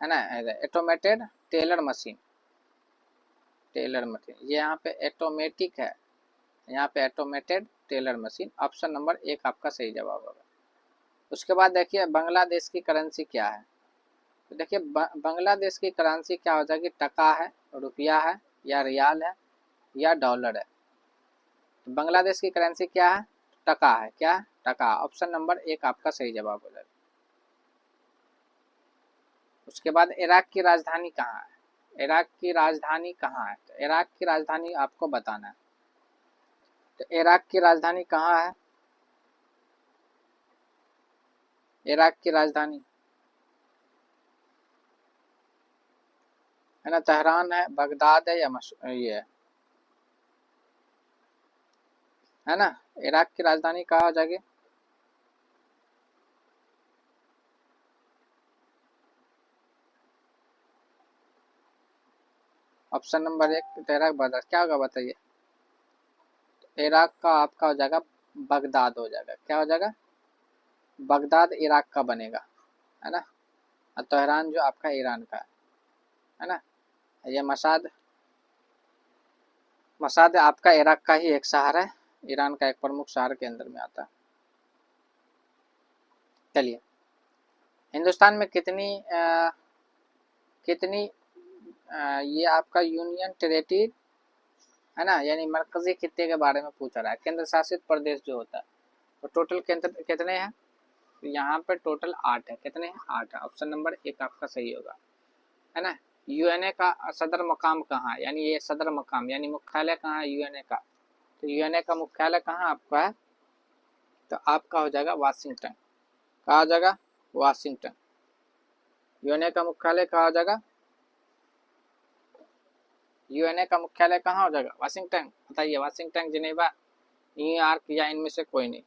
[SPEAKER 1] है ना, automated teller machine. Teller machine ये यहाँ पे ऑटोमेटिक है, यहाँ पे automated teller machine. Option number एक आपका सही जवाब होगा। उसके बाद देखिए बांग्लादेश की करेंसी क्या है। तो देखिए बांग्लादेश की करेंसी क्या हो जाएगी, टका है, रुपया है या रियाल है या डॉलर है। तो बांग्लादेश की करेंसी क्या है, टका है। क्या है, टका। ऑप्शन नंबर एक आपका सही जवाब हो जाएगा। उसके बाद इराक की राजधानी कहाँ है, इराक की राजधानी कहाँ है, तो इराक की राजधानी आपको बताना है। तो इराक की राजधानी कहाँ है? इराक की राजधानी है ना, तेहरान है, बगदाद है, या ये है ना। इराक की राजधानी कहाँ हो जाएगी? Option number 1 Iraq, Baghdad. क्या होगा बताइए? इराक का आपका हो जाएगा बगदाद हो जाएगा। क्या हो जाएगा? बगदाद इराक का बनेगा, है ना। और तेहरान जो आपका ईरान का है ना। ये मसाद आपका इराक का ही एक शहर है, ईरान का एक प्रमुख शहर के अंदर में आता है। चलिए, हिंदुस्तान में कितनी ये आपका यूनियन टेरेटरी है ना, यानी मरकजी खित्ते के बारे में पूछ रहा है, केंद्र शासित प्रदेश जो होता है। तो टोटल कितने हैं? तो यहाँ पे टोटल 8 है। कितने हैं? 8 है। ऑप्शन नंबर 1 आपका सही होगा, है ना। यूएनए का सदर मकाम कहाँ है? यानी ये सदर मकाम यानी मुख्यालय कहाँ है यूएनए का? तो यूएनए का मुख्यालय कहाँ आपका है? तो आपका हो जाएगा वाशिंगटन। कहाँ हो जाएगा? वाशिंगटन। यूएनए का मुख्यालय कहाँ हो जाएगा? यूएनए का मुख्यालय कहाँ हो जाएगा? वाशिंगटन। बताइए, वाशिंगटन, जिनेवा, न्यूयॉर्क, या इनमें से कोई नहीं?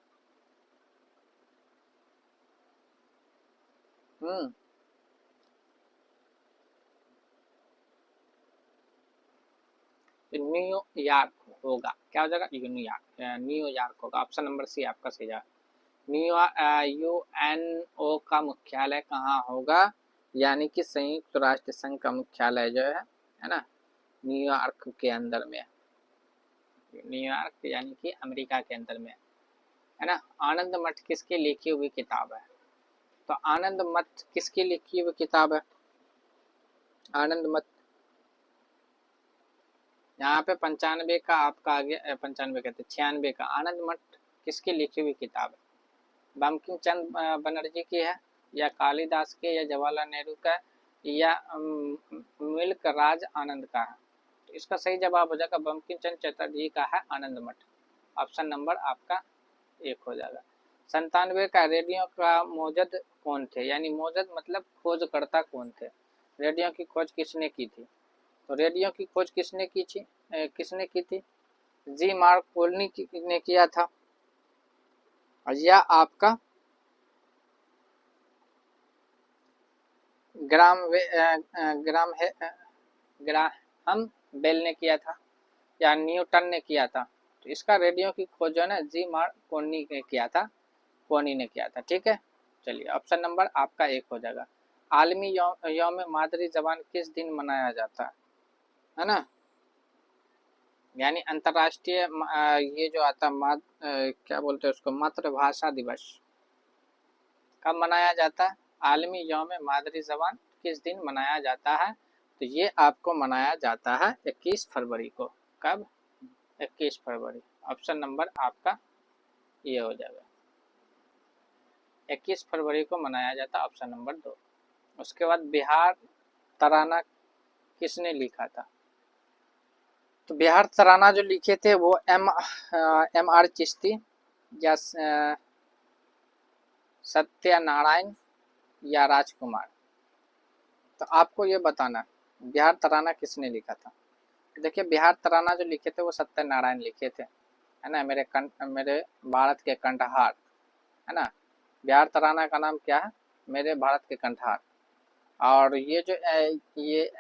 [SPEAKER 1] न्यूयॉर्क होगा। क्या हो जाएगा? न्यूयॉर्क होगा। ऑप्शन नंबर सी आपका सही है। यूएनओ का मुख्यालय कहाँ होगा? यानी कि संयुक्त राष्ट्र संघ का मुख्यालय जो है ना, न्यूयॉर्क के अंदर में। न्यूयॉर्क यानी कि अमेरिका के अंदर में, है ना। आनंद मठ किसकी लिखी हुई किताब है? तो आनंद मठ किसकी लिखी हुई किताब है? आनंद मठ यहाँ पे 95 का आपका आ गया, 95 कहते 96 का। आनंद मठ किसकी लिखी हुई किताब है? बंकिम चंद्र बनर्जी की है, या कालिदास के, या जवाहरलाल नेहरू का, या मिल्क राज आनंद का है? तो इसका सही जवाब हो जाएगा बंकिम चंद्र चटर्जी का है आनंद मठ। ऑप्शन नंबर आपका 1 हो जाएगा। 97 का रेडियो का मोजद कौन थे? यानी मोजद मतलब खोजकर्ता कौन थे? रेडियो की खोज किसने की थी? तो रेडियो की खोज किसने की थी? जी मार्कोनी ने किया था, या आपका ग्राहम बेल ने किया था, या न्यूटन ने किया था? तो इसका रेडियो की खोज जो है ना, जी मार्कोनी ने किया था, कोनी ने किया था। ठीक है, चलिए ऑप्शन नंबर आपका 1 हो जाएगा। आलमी यौम मादरी जबान किस दिन मनाया जाता है ना। यानी अंतर्राष्ट्रीय ये जो आता क्या बोलते हैं उसको, मातृभाषा दिवस कब मनाया जाता है? आलमी यौम मादरी जबान किस दिन मनाया जाता है? तो ये आपको मनाया जाता है 21 फरवरी को। कब? 21 फरवरी। ऑप्शन नंबर आपका ये हो जाएगा, 21 फरवरी को मनाया जाता है, ऑप्शन नंबर 2। उसके बाद बिहार तराना किसने लिखा था? तो बिहार तराना जो लिखे थे वो एम आर चिश्ती, या सत्यनारायण, या राजकुमार? तो आपको ये बताना बिहार तराना किसने लिखा था। देखिए, बिहार तराना जो लिखे थे वो सत्यनारायण लिखे थे, है ना। मेरे भारत के कंठहार, है ना। बिहार तराना का नाम क्या है? मेरे भारत के कंठहार। और ये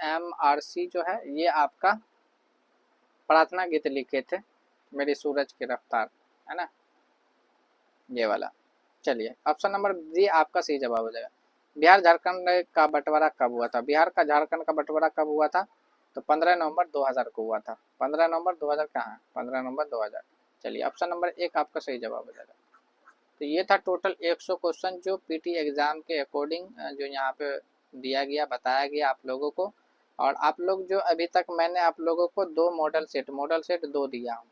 [SPEAKER 1] MRC जो है ये आपका प्रार्थना गीत लिखे थे, मेरी सूरज की रफ्तार, है ना, ये वाला। चलिए, ऑप्शन नंबर डी आपका सही जवाब हो जाएगा। बिहार झारखंड का बंटवारा कब हुआ था? बिहार का झारखंड का बंटवारा कब हुआ था? तो 15 नवंबर 2000 को हुआ था। 15 नवंबर 2000 कहाँ है? 15 नवंबर 2000। चलिए, ऑप्शन नंबर 1 आपका सही जवाब हो जाएगा। तो ये था टोटल 100 क्वेश्चन जो पीटी एग्जाम के अकॉर्डिंग जो यहाँ पे दिया गया, बताया गया आप लोगों को। और आप लोग जो अभी तक मैंने आप लोगों को 2 मॉडल सेट 2 दिया हूँ,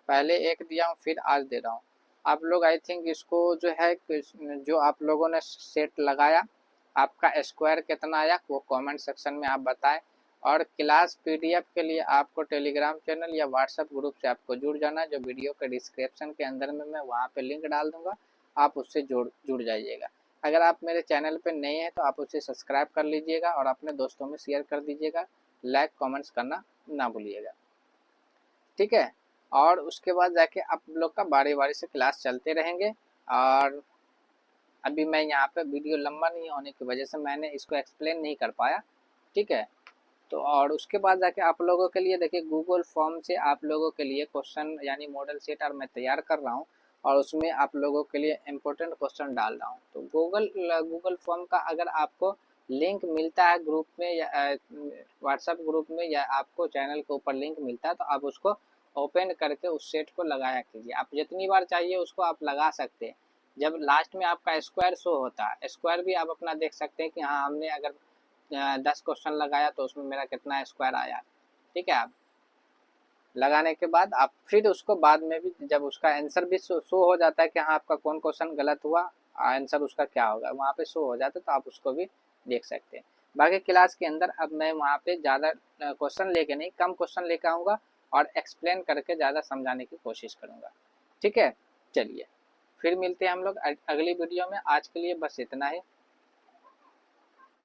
[SPEAKER 1] पहले 1 दिया हूँ, फिर आज दे रहा हूँ। आप लोग आई थिंक इसको जो है, जो आप लोगों ने सेट लगाया, आपका स्क्वायर कितना आया वो कमेंट सेक्शन में आप बताएं। और क्लास पीडीएफ के लिए आपको टेलीग्राम चैनल या व्हाट्सएप ग्रुप से आपको जुड़ जाना है। जो वीडियो के डिस्क्रिप्शन के अंदर में मैं वहाँ पे लिंक डाल दूँगा, आप उससे जुड़ जाइएगा। अगर आप मेरे चैनल पे नए हैं तो आप उसे सब्सक्राइब कर लीजिएगा और अपने दोस्तों में शेयर कर दीजिएगा, लाइक कमेंट्स करना ना भूलिएगा, ठीक है। और उसके बाद जाके आप लोग का बारी से क्लास चलते रहेंगे। और अभी मैं यहाँ पे वीडियो लंबा नहीं होने की वजह से मैंने इसको एक्सप्लेन नहीं कर पाया, ठीक है। तो और उसके बाद जाके आप लोगों के लिए देखिए गूगल फॉर्म से आप लोगों के लिए क्वेश्चन यानी मॉडल सेट और मैं तैयार कर रहा हूँ और उसमें आप लोगों के लिए इम्पोर्टेंट क्वेश्चन डाल रहा हूँ। तो गूगल फॉर्म का अगर आपको लिंक मिलता है ग्रुप में या व्हाट्सएप ग्रुप में या आपको चैनल के ऊपर लिंक मिलता है तो आप उसको ओपन करके उस सेट को लगाया कीजिए। आप जितनी बार चाहिए उसको आप लगा सकते हैं। जब लास्ट में आपका स्क्वायर शो होता है, स्क्वायर भी आप अपना देख सकते हैं कि हाँ हमने अगर 10 क्वेश्चन लगाया तो उसमें मेरा कितना स्क्वायर आया, ठीक है। आप लगाने के बाद आप फिर उसको बाद में भी जब उसका आंसर भी शो हो जाता है कि हाँ आपका कौन क्वेश्चन गलत हुआ, आंसर उसका क्या होगा वहाँ पे शो हो जाता है, तो आप उसको भी देख सकते हैं। बाकी क्लास के अंदर अब मैं वहाँ पे ज़्यादा क्वेश्चन लेके नहीं, कम क्वेश्चन लेके आऊँगा और एक्सप्लेन करके ज़्यादा समझाने की कोशिश करूँगा, ठीक है। चलिए फिर मिलते हैं हम लोग अगली वीडियो में। आज के लिए बस इतना ही।